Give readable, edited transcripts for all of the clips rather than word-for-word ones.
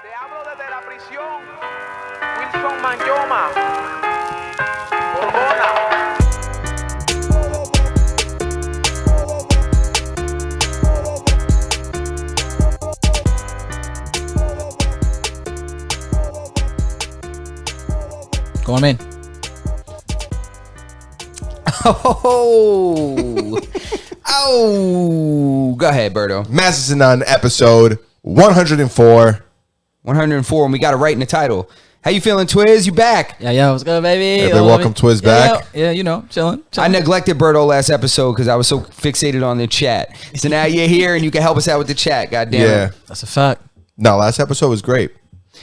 Te hablo desde la prisión. Wilson Manyoma. Hormona. Go on in. Oh, go ahead, Berto. Masterson episode 104. 104, and we got it right in the title. How you feeling, Twiz? You back? Yeah, what's good, baby? Everybody welcome Twiz back. Yeah, you know, chilling. I neglected Berto last episode because I was so fixated on the chat. So now you're here and you can help us out with the chat. Goddamn. Yeah. That's a fact. No, last episode was great.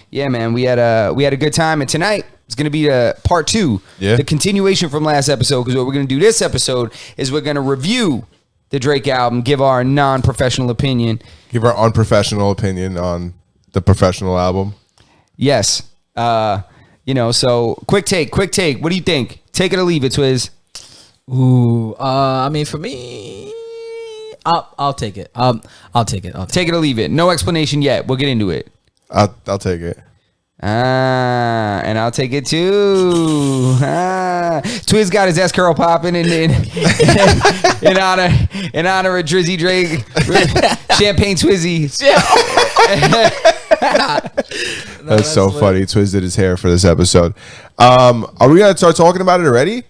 Yeah, man. We had a good time, and tonight is going to be part 2, the continuation from last episode. Because what we're going to do this episode is we're going to review the Drake album, give our non-professional opinion, Give our unprofessional opinion on the professional album. Yes. So quick take. What do you think? Take it or leave it, Twiz. Ooh, I mean, for me, I'll take it. I'll take it. Take it or leave it. No explanation yet. We'll get into it. I'll take it. And I'll take it too. Twiz got his S curl popping in honor of Drizzy Drake, Champagne Twizzy. That's so funny. Twiz did his hair for this episode. Are we gonna start talking about it already?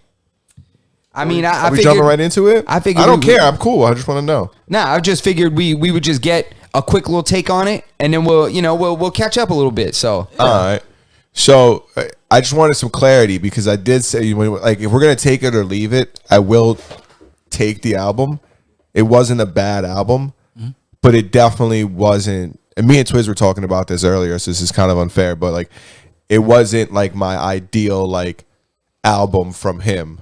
I mean, Are we jumping right into it? I figured. I don't care. I'm cool. I just want to know. Nah, I just figured we would just get a quick little take on it, and then we'll catch up a little bit. So all right. So I just wanted some clarity because I did say like if we're gonna take it or leave it, I will take the album. It wasn't a bad album, but it definitely wasn't. And me and Twiz were talking about this earlier, so this is kind of unfair, but like it wasn't like my ideal like album from him.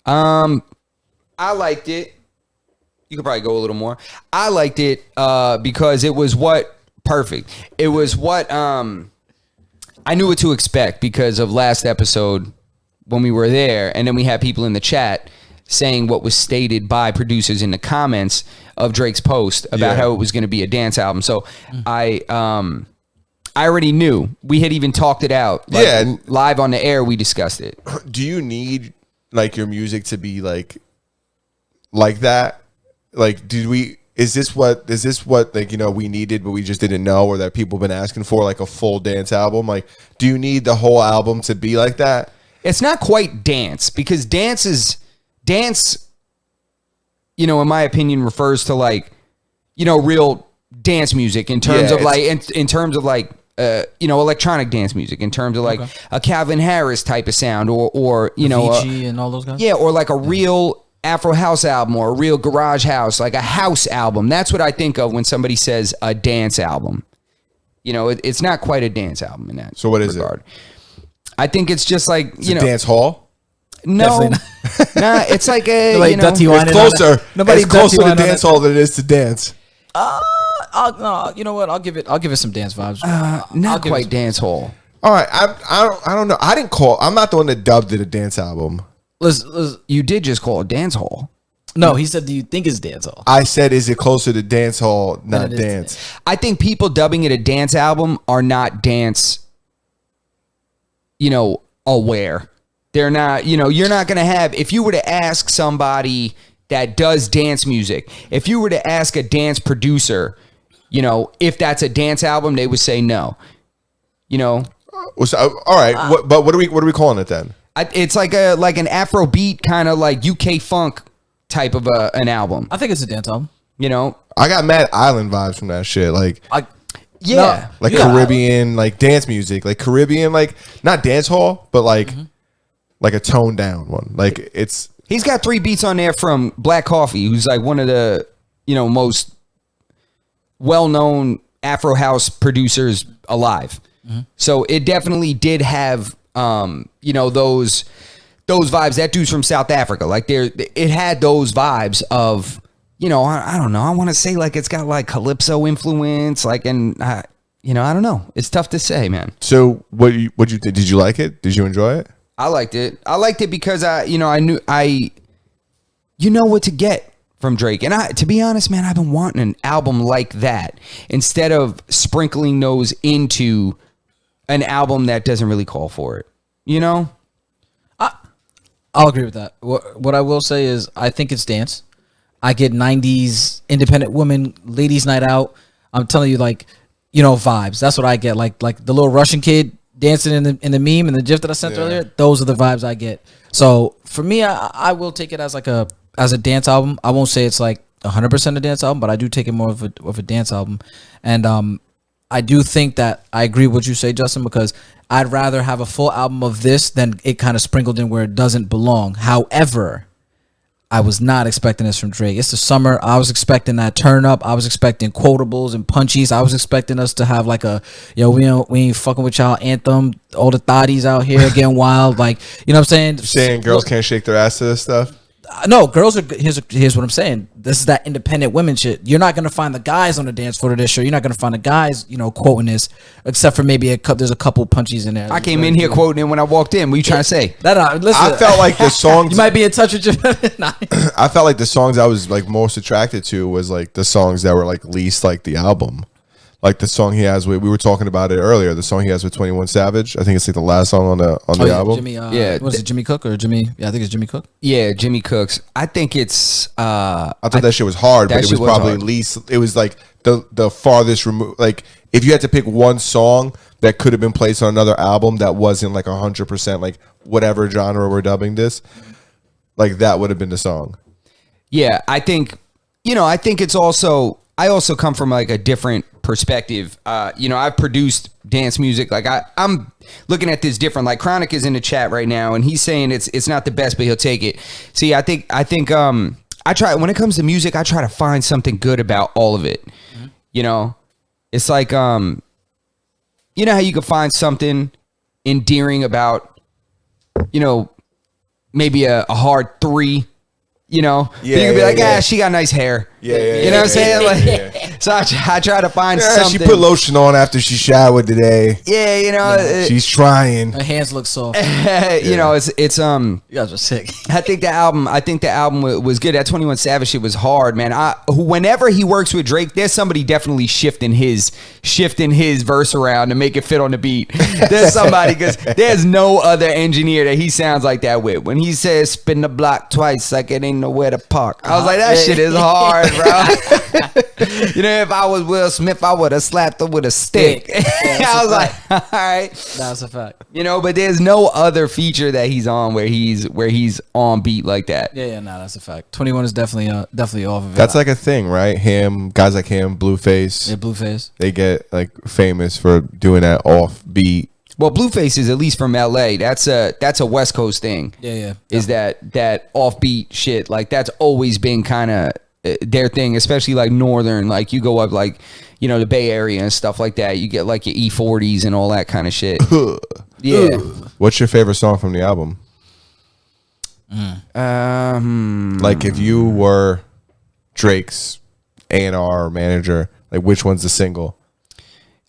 I liked it. You could probably go a little more. I liked it because it was perfect. It was what I knew what to expect because of last episode when we were there, and then we had people in the chat saying what was stated by producers in the comments of Drake's post about how it was going to be a dance album. So I already knew. We had even talked it out. Live on the air, we discussed it. Do you need like your music to be like that? Like, is this what like, we needed, but we just didn't know, or that people have been asking for, like a full dance album? Like, do you need the whole album to be like that? It's not quite dance, because dance, in my opinion, refers to like, real dance music in terms of like, in terms of like, electronic dance music, in terms of like a Calvin Harris type of sound, or Avicii and all those guys. Yeah, or like a real Afro house album or a real garage house, like a house album. That's what I think of when somebody says a dance album. It's not quite a dance album in that. So what is regard. I think it's just like a dance hall. No, nah, it's like a it's closer. It's closer to dance hall than it is to dance. You know what? I'll give it some dance vibes. Not quite dance hall. All right, I don't know. I'm not the one that dubbed it a dance album. Listen, you did just call it dance hall. No, he said, do you think it's dance hall? I said, is it closer to dance hall, not dance? I think people dubbing it a dance album are not dance, aware. They're not, you're not going to have, if you were to ask somebody that does dance music, if you were to ask a dance producer, if that's a dance album, they would say no. All right, but what are we calling it then? It's like an Afrobeat kind of like UK funk type of an album. I think it's a dance album. I got Mad Island vibes from that shit. Like, Caribbean, like dance music, like Caribbean, like not dance hall, but like a toned down one. Like he's got 3 beats on there from Black Coffee, who's like one of the most well-known Afro house producers alive. So it definitely did have those vibes. That dude's from South Africa. Like it had those vibes of, I don't know. I want to say like it's got like calypso influence, like, and I don't know. It's tough to say, man. So what you think? Did you like it? Did you enjoy it? I liked it. I liked it because you know what to get from Drake. And to be honest, man, I've been wanting an album like that instead of sprinkling those into an album that doesn't really call for it. You know? I'll agree with that. What I will say is I think it's dance. I get 90s independent women, ladies night out. I'm telling you, like, you know, vibes. That's what I get. Like the little Russian kid dancing in the meme and the gif that I sent earlier. Those are the vibes I get. So for me, I will take it as a dance album. I won't say it's like 100% a dance album, but I do take it more of a dance album. And I do think that I agree with what you say, Justin, because I'd rather have a full album of this than it kind of sprinkled in where it doesn't belong. However, I was not expecting this from Drake. It's the summer. I was expecting that turn up. I was expecting quotables and punchies. I was expecting us to have like a, we ain't fucking with y'all anthem. All the thotties out here getting wild. Like, you know what I'm saying? Saying girls can't shake their ass to this stuff. No, girls are. Here's what I'm saying. This is that independent women shit. You're not gonna find the guys on the dance floor to this show. You're not gonna find the guys, quoting this, except for maybe there's a couple punchies in there. I came in here quoting it when I walked in. What are you trying to say? Listen, I felt like the songs. You might be in touch with your. Nah. I felt like the songs I was like most attracted to was like the songs that were like least like the album. Like the song he has with, we were talking about it earlier. The song he has with 21 Savage. I think it's like the last song on the album. Jimmy, was it Jimmy Cook or Jimmy? Yeah, I think it's Jimmy Cook. Yeah, Jimmy Cook's. I think it's. I thought that shit was hard, but it was probably hard. Least. It was like the farthest removed. Like if you had to pick one song that could have been placed on another album that wasn't like 100% like whatever genre we're dubbing this, like that would have been the song. Yeah, I think. I think it's also. I also come from like a different perspective. I've produced dance music. Like I'm looking at this different. Like Chronic is in the chat right now, and he's saying it's not the best, but he'll take it. See, I think I try when it comes to music, I try to find something good about all of it. Mm-hmm. It's like how you can find something endearing about maybe a hard 3. You can be like, she got nice hair. You know what I'm saying? So I try to find something. She put lotion on after she showered today. She's trying. Her hands look soft. It's you guys are sick. I think the album was good. That 21 Savage shit was hard, man. Whenever he works with Drake, there's somebody definitely shifting his verse around to make it fit on the beat. There's somebody, because there's no other engineer that he sounds like that with. When he says spin the block twice like it ain't nowhere to park, I was like, that shit is hard, bro. If I was Will Smith, I would have slapped him with a stick. I was like, all right, that's a fact. But there's no other feature that he's on where he's on beat like that. That's a fact. 21 is definitely off of it. That's like a thing, right? Guys like him, Blueface. Yeah, Blueface. They get like famous for doing that off beat. Well, Blueface is at least from LA. That's a West Coast thing. Yeah. Is that offbeat shit? Like that's always been kind of their thing, especially like northern. Like you go up like the Bay Area and stuff like that. You get like your E40s and all that kind of shit. Yeah. What's your favorite song from the album? Like if you were Drake's A&R manager, like which one's the single?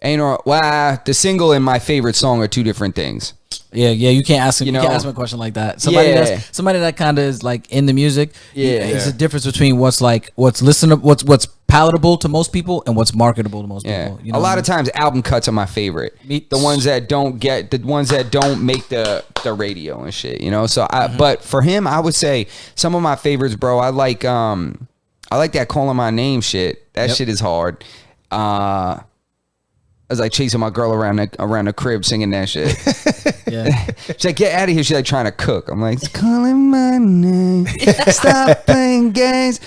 The single and my favorite song are two different things. Yeah, you can't ask him. You can't ask him a question like that. Somebody that kind of is like in the music. It's a difference between what's listenable, what's palatable to most people, and what's marketable to most people. A lot of times, album cuts are my favorite. The ones that don't make the radio and shit. So but for him, I would say some of my favorites, bro. I like that Calling My Name shit. That shit is hard. I was like chasing my girl around the crib singing that shit. She's like, get out of here. She's like trying to cook. I'm like, it's calling my name. Stop playing games.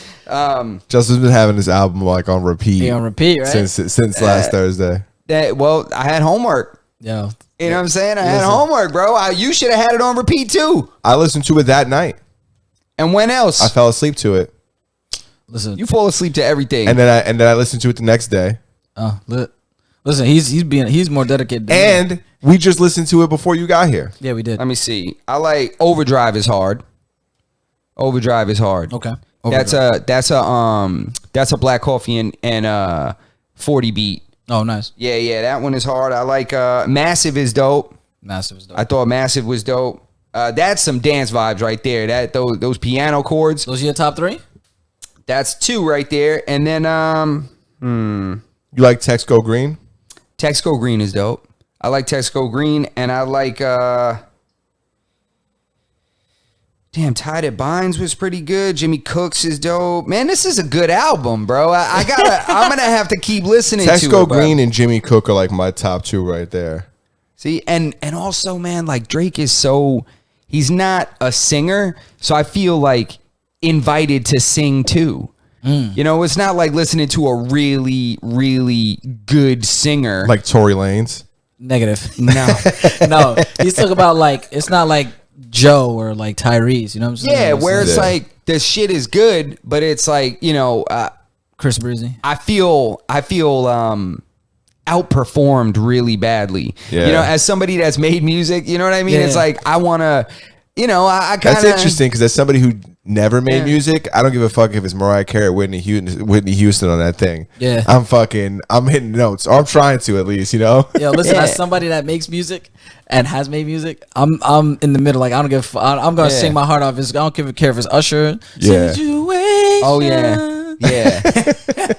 Justin's been having this album like on repeat. On repeat, right? Since last Thursday. I had homework. Yeah. You know what I'm saying? I had homework, bro. You should have had it on repeat too. I listened to it that night. And when else? I fell asleep to it. Listen, you fall asleep to everything. And then I listened to it the next day. Oh, listen, he's more dedicated than me. We just listened to it before you got here. Yeah, we did. Let me see. I like Overdrive is hard. Okay. That's a Black Coffee and 40 beat. Oh, nice. Yeah, that one is hard. I like Massive is dope. I thought Massive was dope. That's some dance vibes right there. Those piano chords. Those are your top 3? That's 2 right there. And then You like Text Go Green? Text Go Green is dope. I like Text Go Green, and I like Tied It Binds was pretty good. Jimmy Cooks is dope. Man, this is a good album, bro. I'm gonna have to keep listening Text to Go it. Bro. Green and Jimmy Cook are like my top 2 right there. See, and also, man, like Drake is he's not a singer, so I feel like invited to sing too. You know, it's not like listening to a really, really good singer. Like Tory Lanez. Negative. No. No, he's talking about like it's not like Joe or like Tyrese. You know what I'm saying? Yeah, where it's Yeah. like the shit is good, but it's like, you know, Chris Breezy. I feel outperformed really badly. Yeah. You know, as somebody that's made music, you know what I mean? Yeah. It's like I want to, you know, I kind of. That's interesting because as somebody who never made music, I don't give a fuck if it's Mariah Carey or Whitney Houston on that thing. Yeah. I'm hitting notes, or I'm trying to at least, you know. Yo, listen, Yeah. as somebody that makes music and has made music, I'm in the middle. Like I don't give. I'm gonna Yeah. sing my heart off. I don't care if it's Usher. Yeah. Situation. Oh yeah, yeah.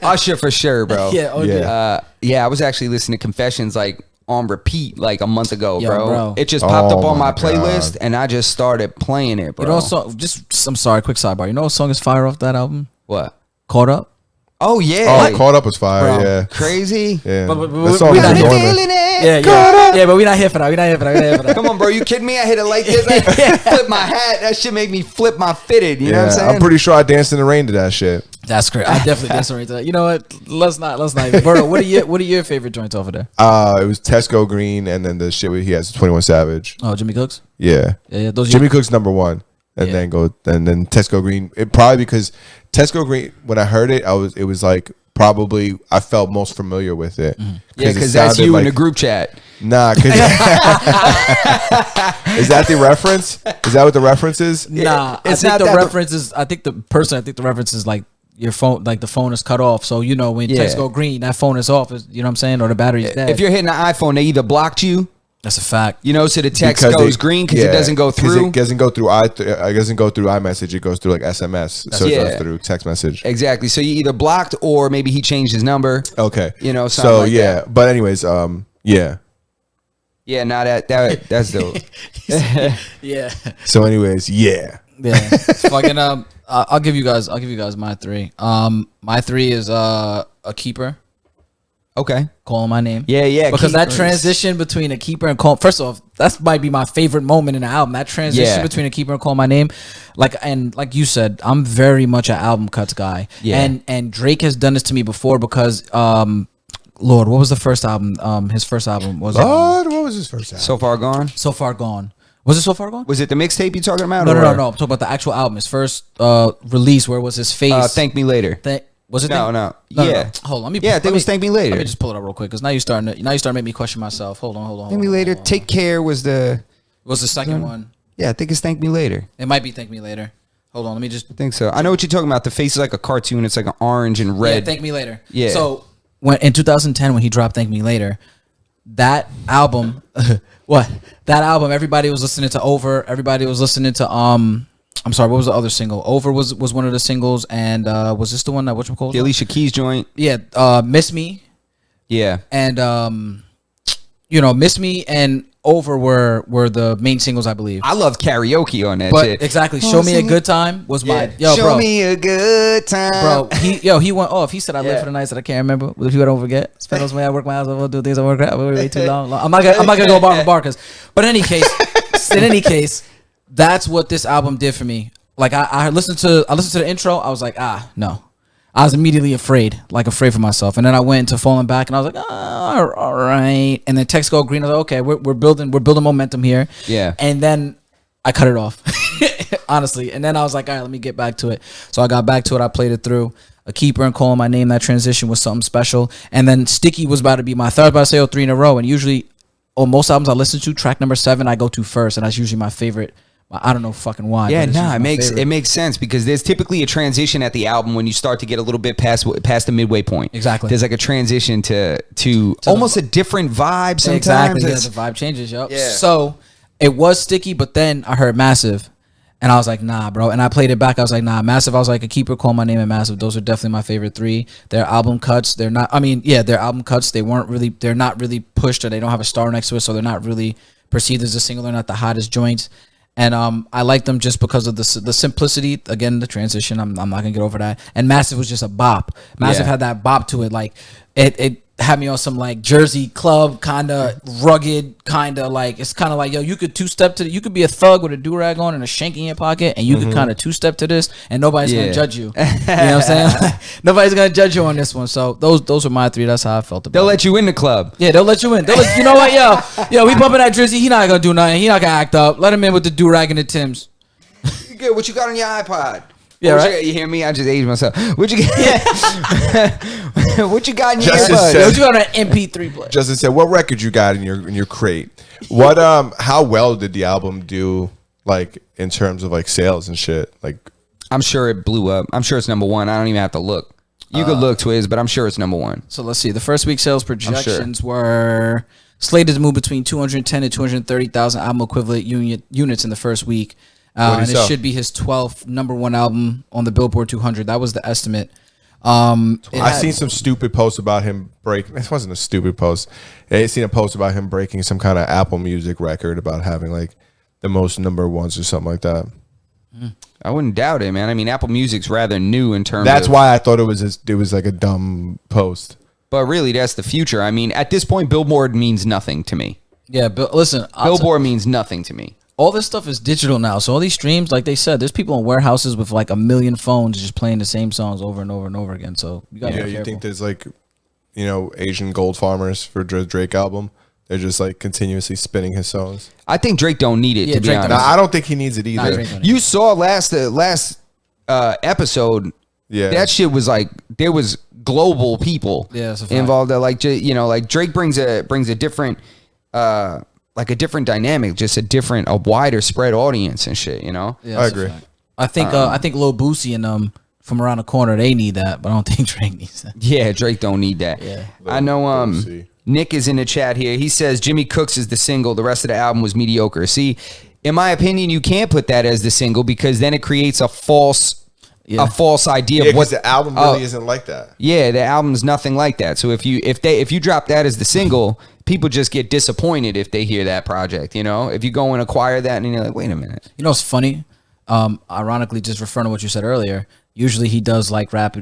Usher for sure, bro. Yeah. Oh Yeah. yeah. I was actually listening to Confessions like on repeat like a month ago, Yo, bro. bro. It just popped Oh, up on my my playlist, God. and I just started playing it, bro. You know, I'm sorry. Quick sidebar. You know what song is fire off that album? What? Caught Up. Oh yeah, Oh, like, Caught Up was fire. Bro. Yeah. crazy. Yeah. But That song we is not enormous. Feeling it. Yeah. But we're not here for that. We're not here for that. Come on, bro. You kidding me? I hit it like this. I flip my hat. That shit make me flip my fitted. You know what I'm saying? I'm pretty sure I danced in the rain to that shit. That's great. I definitely dance right to that. You know what? Let's not. Bro, what are your favorite joints over there? It was Tesco Green, and then the shit he has 21 Savage. Oh, Jimmy Cooks. Yeah. Yeah. Those Jimmy Cook's number 1, and Yeah. then Tesco Green. It probably because Tesco Green, when I heard it, it was like probably I felt most familiar with it. Yeah, it because that's sounded you like, in the group chat. Nah, is that the reference? Is that what the reference is? Nah, It's I not think that the reference is. I think the reference is like your phone, like the phone is cut off. So you know when text go green, that phone is off. You know what I'm saying, or the battery's dead. If you're hitting an iPhone, they either blocked you, That's a fact. you know, so the text Because goes green because it doesn't go 'cause through. It doesn't go through it doesn't go through iMessage. It goes through like SMS. So it Yeah. goes through text message. Exactly. So you either blocked or maybe he changed his number. Okay. You know, something so like yeah. that. But anyways, yeah. Yeah, now that's dope. Yeah, So anyways, yeah. yeah. Fucking I'll give you guys my 3. My 3 is a keeper. Okay. Calling my name. Yeah. Because that keepers. transition between a keeper and call. First off, that might be my favorite moment in the album. That transition Yeah. between a keeper and call my name, like you said, I'm very much an album cuts guy. Yeah. And Drake has done this to me before because Lord, what was the first album? His first album was What was his first album? So Far Gone. So Far Gone. Was it So Far Gone? Was it the mixtape you talking about? No. or- I'm talking about the actual album. His first release, where was his face? Thank Me Later. Was it? No. No. Yeah. Hold on. Let me. Yeah, I think it was Thank Me Later. Let me just pull it up real quick because now you're starting to make me question myself. Hold on. Thank Me Later. Take Care was the. Was the second one? Yeah, I think it's Thank Me Later. It might be Thank Me Later. Hold on. Let me just. I think so. I know what you're talking about. The face is like a cartoon. It's like an orange and red. Yeah, Thank Me Later. Yeah. So when in 2010 when he dropped Thank Me Later, that album, what? That album, everybody was listening to Over. Everybody was listening to I'm sorry, what was the other single? Over was one of the singles, and was this the one that whatchamacallit? The Alicia Keys joint. Yeah, Miss Me Yeah. and Miss Me and Over were the main singles, I believe. I love karaoke on that But shit. exactly, Show Me a Good Time was my Show bro. me a good time. Bro, he went off. He said, "I live for the nights that I can't remember. If you don't forget, spend those way I work my ass off, do things I work out. Way too long. I'm not gonna go bar for bar, but in any case, that's what this album did for me. Like I listened to the intro. I was like, no. I was immediately afraid for myself, and then I went into Falling Back, and I was like, all right. And then Text Go Green. I was like, okay, we're building momentum here. Yeah. And then I cut it off, honestly. And then I was like, all right, let me get back to it. So I got back to it. I played it through. A Keeper and Calling My Name, that transition was something special. And then Sticky was about to be my third, about to say 3 in a row. And usually, on most albums I listen to, track number 7 I go to first, and that's usually my favorite. I don't know fucking why. Yeah, but it's usually it my makes favorite. it makes sense because there's typically a transition at the album when you start to get a little bit past the midway point. Exactly. There's like a transition to almost a different vibe sometimes. Exactly. Yeah, It's- the vibe changes. Yep. Yeah. So it was Sticky, but then I heard Massive, And I was like, nah, bro. And I played it back. I was like, nah, Massive. I was like, a Keeper, Call My Name, and Massive. Those are definitely my favorite 3. Their album cuts, they're not. I mean, yeah, their album cuts. They're not really pushed, or they don't have a star next to it, so they're not really perceived as a single. They're not the hottest joints. And I like them just because of the simplicity. Again, the transition. I'm not gonna get over that. And Massive was just a bop. Massive had that bop to it. Like it had me on some like Jersey club kind of rugged kind of like, it's kind of like, yo, you could two-step to you could be a thug with a do-rag on and a shank in your pocket, and you could kind of two-step to this and nobody's gonna judge you. You know what I'm saying? Nobody's gonna judge you on this one. So those are my 3. That's how I felt about They'll it. let you in the club. Yeah, they'll let you in. You know what, yo, we bumping that Drizzy. He not gonna do nothing. He not gonna act up. Let him in with the do-rag and the Timbs. You good? What you got on your iPod? Yeah, right? You hear me? I just aged myself. What you got? What you got in your Justin earbuds? said- What you got on an MP3 player? Justin said, "What record you got in your crate? What how well did the album do, like in terms of like sales and shit? Like, I'm sure it blew up. I'm sure it's number 1. I don't even have to look. You could look, Twiz, but I'm sure it's number 1. So let's see. The first week sales projections were slated to move between 210 and 230,000 album equivalent units in the first week. And it should be his 12th number 1 album on the Billboard 200. That was the estimate. I seen some stupid post about him breaking. This wasn't a stupid post. I seen a post about him breaking some kind of Apple Music record about having like the most number 1s or something like that. I wouldn't doubt it, man. I mean, Apple Music's rather new in terms That's of... why I thought it was like a dumb post. But really, that's the future. I mean, at this point, Billboard means nothing to me. Yeah, but listen. Billboard means nothing to me. All this stuff is digital now. So all these streams, like they said, there's people in warehouses with like 1 million phones just playing the same songs over and over and over again. So you gotta be You careful. think there's like, Asian gold farmers for Drake album? They're just like continuously spinning his songs. I think Drake don't need it, Yeah, to be Drake honest. don't- Nah, I don't think he needs it Nah, either. Drake don't need You saw last episode. Yeah. That shit was like there was global people Yeah, that's a fact. involved. That like like Drake brings a different like a different dynamic, just a wider spread audience and shit. Yeah, I that's a agree. fact. I think Lil Boosie and from around the corner they need that, but I don't think Drake needs that. Yeah, Drake don't need that. Yeah. I know. Boosie. Nick is in the chat here. He says Jimmy Cooks is the single. The rest of the album was mediocre. See, in my opinion, you can't put that as the single because then it creates a false idea Yeah, of what because the album really isn't like that. Yeah, the album's nothing like that. So if you drop that as the single, people just get disappointed if they hear that project. If you go and acquire that and you're like, wait a minute. You know what's funny? Ironically, just referring to what you said earlier, usually he does like rap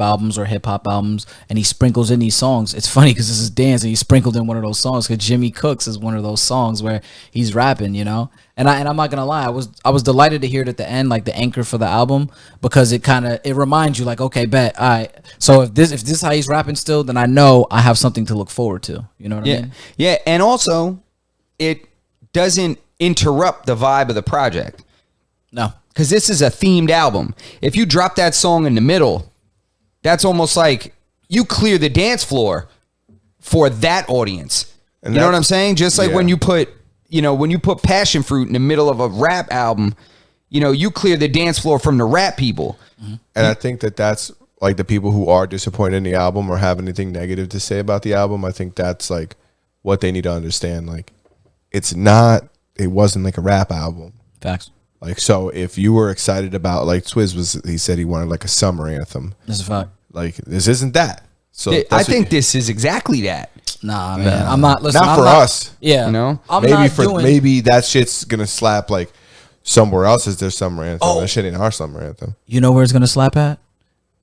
albums or hip hop albums, and he sprinkles in these songs. It's funny because this is dance, and he sprinkled in one of those songs because Jimmy Cooks is one of those songs where he's rapping, And I'm not gonna lie, I was delighted to hear it at the end, like the anchor for the album, because it reminds you, like, okay, bet, all right. So if this is how he's rapping still, then I know I have something to look forward to. You know what I mean? Yeah, and also it doesn't interrupt the vibe of the project. No. Because this is a themed album. If you drop that song in the middle, that's almost like you clear the dance floor for that audience. And you know what I'm saying? Just like yeah. when you put Passion Fruit in the middle of a rap album, you clear the dance floor from the rap people. And I think that's like the people who are disappointed in the album or have anything negative to say about the album. I think that's like what they need to understand. Like, it wasn't like a rap album. Facts. Like, so if you were excited about, like Twiz he said he wanted like a summer anthem. That's a fact. Like, this isn't that. So I think this is exactly that. Nah, man. I'm not. Listen, not for us. Yeah. I'm maybe that shit's gonna slap like somewhere else as their summer anthem. That shit ain't our summer anthem. You know where it's gonna slap at?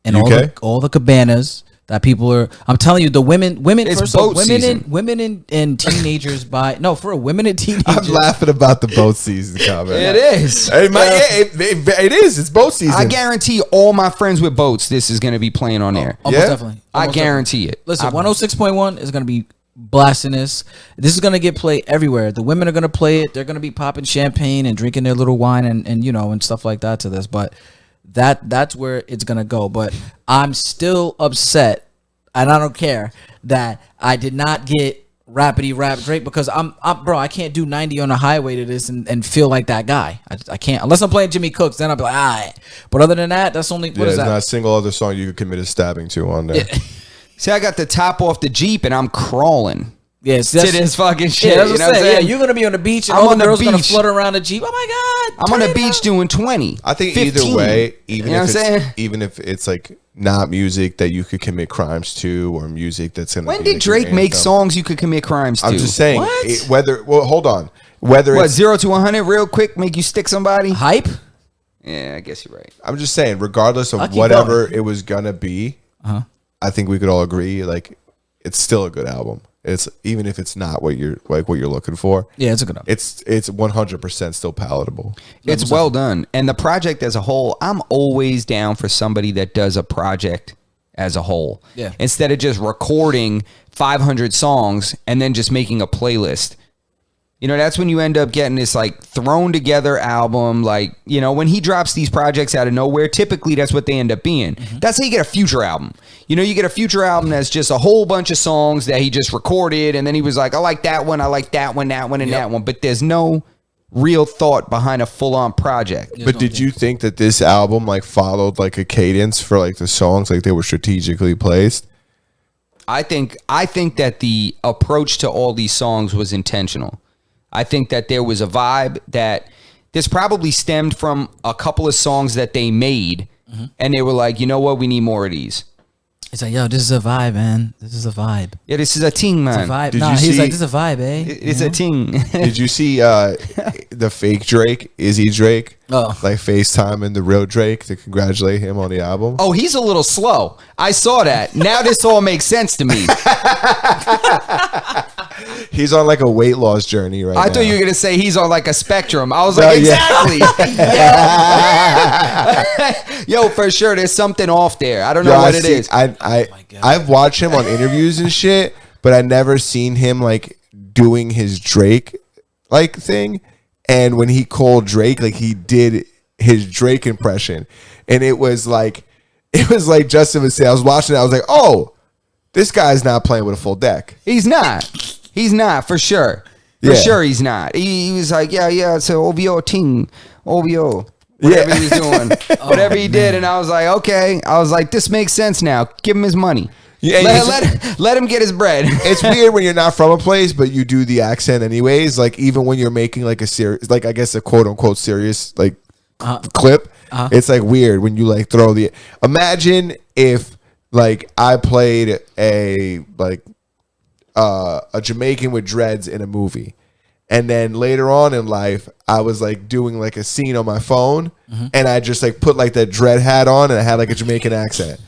In UK? all the cabanas that people are. I'm telling you, the women. It's First boat off, season. women and teenagers buy. No, for women and teenagers. I'm laughing about the boat season comment. It is. It is. It's boat season. I guarantee all my friends with boats, this is going to be playing on air. Almost Yeah? definitely. I Almost guarantee it. Listen, 106.1 is going to be blasting this. This is going to get played everywhere. The women are going to play it. They're going to be popping champagne and drinking their little wine and stuff like that to this. But that's where it's going to go. But I'm still upset, and I don't care that I did not get rapidy rap Drake because I can't do 90 on the highway to this and feel like that guy. I can't unless I'm playing Jimmy Cooks. Then I'll be like, all right. But other than that, that's only There's not a single other song you could commit a stabbing to on there. See, I got the top off the Jeep and I'm crawling. Yes, to this fucking shit. Yeah, that's you know what what I'm I'm saying. saying? Yeah, you're gonna be on the beach and I'm all on the the girls gonna beach. flutter around the Jeep. Oh my god! I'm on the turn it beach up. doing 20. I think 15. either way, You know what I'm saying? even if it's like not music that you could commit crimes to, or music that's gonna. When be did like your Drake make anthem. songs you could commit crimes to? I'm just saying What? whether. Well, hold on. Whether What, it's 0 to 100 real quick, make you stick somebody? Hype. Yeah, I guess you're right. I'm just saying, regardless I'll of keep whatever going. it was gonna be, Uh-huh. I think we could all agree like it's still a good album. It's even if it's not what you're looking for. Yeah, it's a good album. It's 100% still palatable. It's well done. And the project as a whole, I'm always down for somebody that does a project as a whole. Yeah. Instead of just recording 500 songs and then just making a playlist. You know, that's when you end up getting this like thrown together album. Like, you know, when he drops these projects out of nowhere, typically that's what they end up being. That's how you get a Future album. You know, you get a Future album that's just a whole bunch of songs that he just recorded. And then he was like, I like that one, and that one, and that one. But there's no real thought behind a full on project. But did you think that this album like followed like a cadence for like the songs, like they were strategically placed? I think that the approach to all these songs was intentional. I think that there was a vibe that this probably stemmed from a couple of songs that they made, and they were like, you know what, we need more of these. It's like, yo, this is a vibe, man. This is a vibe. Yeah, this is a ting, It's a man. vibe. Did Nah, you he's see- like, this is a vibe, eh? It's a ting. Did you see the fake Drake, Izzy Drake, Oh. like FaceTime and the real Drake to congratulate him on the album? Oh, he's a little slow. I saw that. Now this all makes sense to me. He's on like a weight loss journey right now. I thought you were gonna say he's on like a spectrum. I was like, yeah. exactly. Yo, for sure, there's something off there. I don't know what it is. I've watched him on interviews and shit, but I never seen him like doing his Drake like thing. And when he called Drake, like he did his Drake impression, and it was like Justin would say. I was watching it. I was like, oh, this guy's not playing with a full deck. He's not. He's not, for sure. For Yeah. sure he's not. He was like, yeah, it's a OVO ting. OVO. Whatever he was doing. Whatever he did. And I was like, okay. I was like, this makes sense now. Give him his money. Yeah, Let him get his bread. It's weird when you're not from a place, but you do the accent anyways. Like even when you're making like a serious, like I guess a quote unquote serious like clip, it's like weird when you like throw the. Imagine if like I played a Jamaican with dreads in a movie, and then later on in life I was like doing like a scene on my phone, and I just like put like that dread hat on and I had like a Jamaican accent.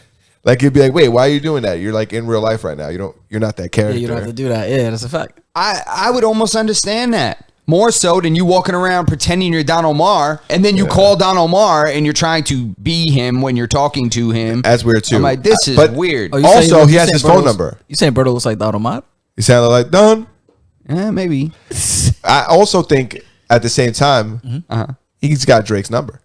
Like you'd be like, wait, why are you doing that? You're like in real life right now. You're not that character. Yeah, you don't have to do that. Yeah, that's a fact. I would almost understand that. More so than you walking around pretending you're Don Omar, and then you call Don Omar and you're trying to be him when you're talking to him. That's weird too. I'm like, this is But- weird. Oh, you Also, saying- he you has saying his phone Berto- number. You saying Berto looks like Don Omar? You sounded like Don. Maybe. I also think at the same time, he's got Drake's number.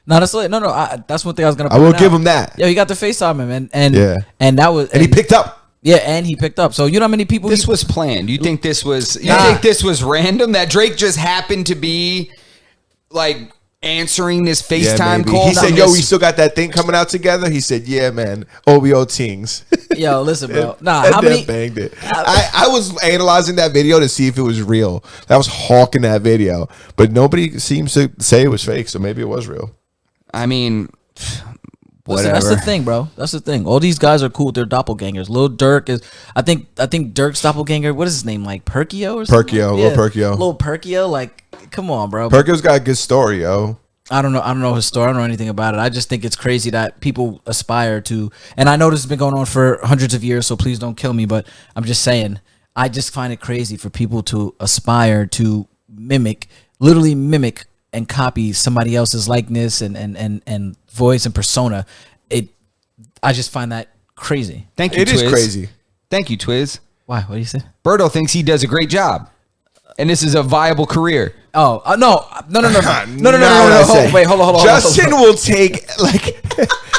No, that's like, no. That's one thing I was gonna. I will point give out. him that. Yeah, he got to FaceTime him, and Yeah. and that was And he picked up. Yeah, and he picked up. So you know how many people This he- was planned. You think this was? You Nah. think this was random? That Drake just happened to be like answering this FaceTime maybe. call? He said, "Yo, we still got that thing coming out together." He said, "Yeah, man, OBO tings." Yo, listen, bro. Nah, And how then many? banged it? I was analyzing that video to see if it was real. I was hawking that video, but nobody seems to say it was fake. So maybe it was real. I mean, Listen, that's the thing, bro. That's the thing. All these guys are cool. They're doppelgangers. Lil Durk is. I think Durk's doppelganger. What is his name? Like Perkio or something? Perkio, Lil Perkio. Lil Perkio. Like, come on, bro. Perkio's got a good story, yo. I don't know his story. I don't know anything about it. I just think it's crazy that people aspire to. And I know this has been going on for hundreds of years, so please don't kill me. But I'm just saying, I just find it crazy for people to aspire to literally mimic and copy somebody else's likeness and voice and persona. I just find that crazy. thank you. It is Twiz. crazy. Thank you, Twiz. Why? What do you say? Berto thinks he does a great job, and this is a viable career. Oh no! Now what I say. Wait, hold on. Justin will take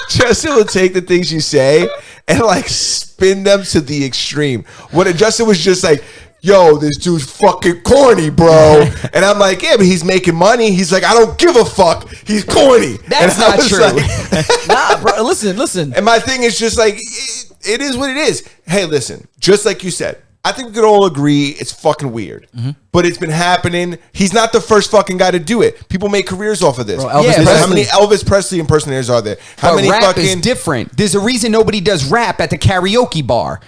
Justin will take the things you say and like spin them to the extreme. When Justin was just like, "Yo, this dude's fucking corny, bro," and I'm like, "Yeah, but he's making money." He's like, "I don't give a fuck. He's corny." That's And I not was true. like- Nah, bro. Listen. and my thing is just like, it is what it is. Hey, listen, just like you said, I think we could all agree it's fucking weird. But it's been happening. He's not the first fucking guy to do it. People make careers off of this. Bro, Elvis How many Elvis Presley impersonators are there? How But many rap fucking is different. There's a reason nobody does rap at the karaoke bar.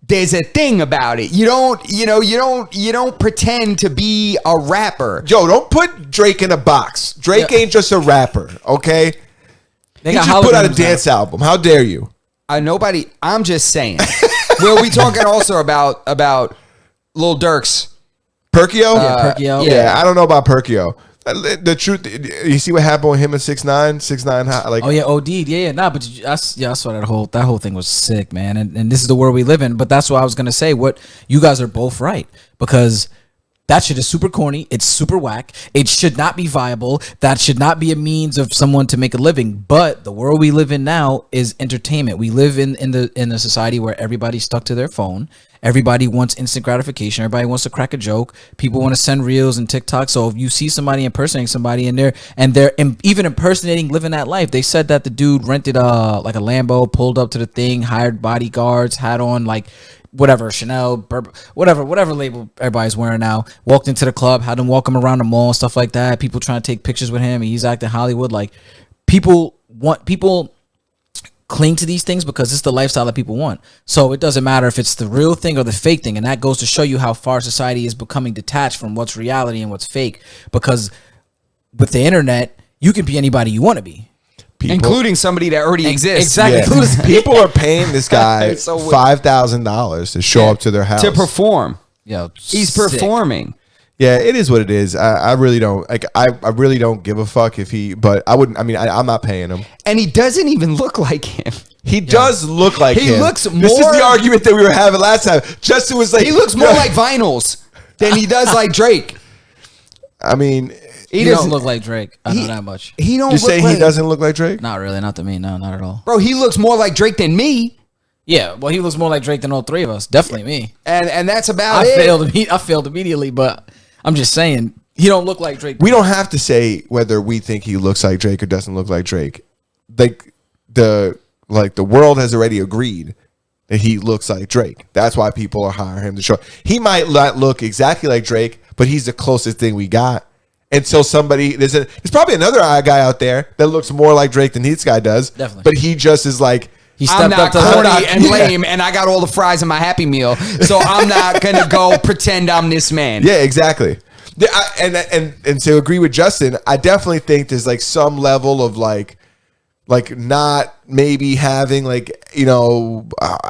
There's a thing about it. You don't pretend to be a rapper. Yo, don't put Drake in a box. Drake ain't just a rapper, okay? They He got just put out a holograms dance album. How dare you? I'm just saying. Well, we talking also about Lil Durk's. Perkio? Perkio. Yeah, I don't know about Perkio. The truth, you see what happened with him and 6ix9ine? 6ix9ine, like, Oh yeah, OD'd. Yeah. Nah, but I saw that whole thing was sick, man. And this is the world we live in. But that's what I was gonna say. What you guys are both right, because that shit is super corny. It's super whack. It should not be viable. That should not be a means of someone to make a living. But the world we live in now is entertainment. We live in a society where everybody's stuck to their phone. Everybody wants instant gratification. Everybody wants to crack a joke. People want to send reels and TikTok. So if you see somebody impersonating somebody in there, and they're even impersonating living that life, they said that the dude rented like a Lambo, pulled up to the thing, hired bodyguards, had on like whatever Chanel, whatever label everybody's wearing now. Walked into the club, had them walk him around the mall and stuff like that. People trying to take pictures with him, and he's acting Hollywood. Like people cling to these things because it's the lifestyle that people want. So it doesn't matter if it's the real thing or the fake thing. And that goes to show you how far society is becoming detached from what's reality and what's fake. Because with the internet, you can be anybody you want to be. Including somebody that already exists. Exactly. Yeah. People are paying this guy It's so weird. $5,000 to show up to their house. To perform. Yo, He's sick. performing. Yeah, it is what it is. I really don't like. I really don't give a fuck if he. But I wouldn't. I mean, I'm not paying him. And he doesn't even look like him. He does look like He him. looks This is more- the argument that we were having last time. Justin was like, He looks more like Vinyls than he does like Drake. I mean, He doesn't- don't look like Drake. I know that much. He don't you look say like, he doesn't look like Drake? Not really. Not to me. No, not at all. Bro, he looks more like Drake than me. Yeah, well, he looks more like Drake than all three of us. Definitely me. And that's about I it. failed. I failed immediately, but I'm just saying he don't look like Drake. We don't have to say whether we think he looks like Drake or doesn't look like Drake. Like the world has already agreed that he looks like Drake. That's why people are hiring him to show. He might not look exactly like Drake, but he's the closest thing we got. Until somebody there's probably another guy out there that looks more like Drake than this guy does. Definitely. But he just is like He I'm stepped not up to corny and lame, and I got all the fries in my Happy Meal, so I'm not gonna go pretend I'm this man. Yeah, exactly. Yeah, and to agree with Justin, I definitely think there's like some level of like not maybe having I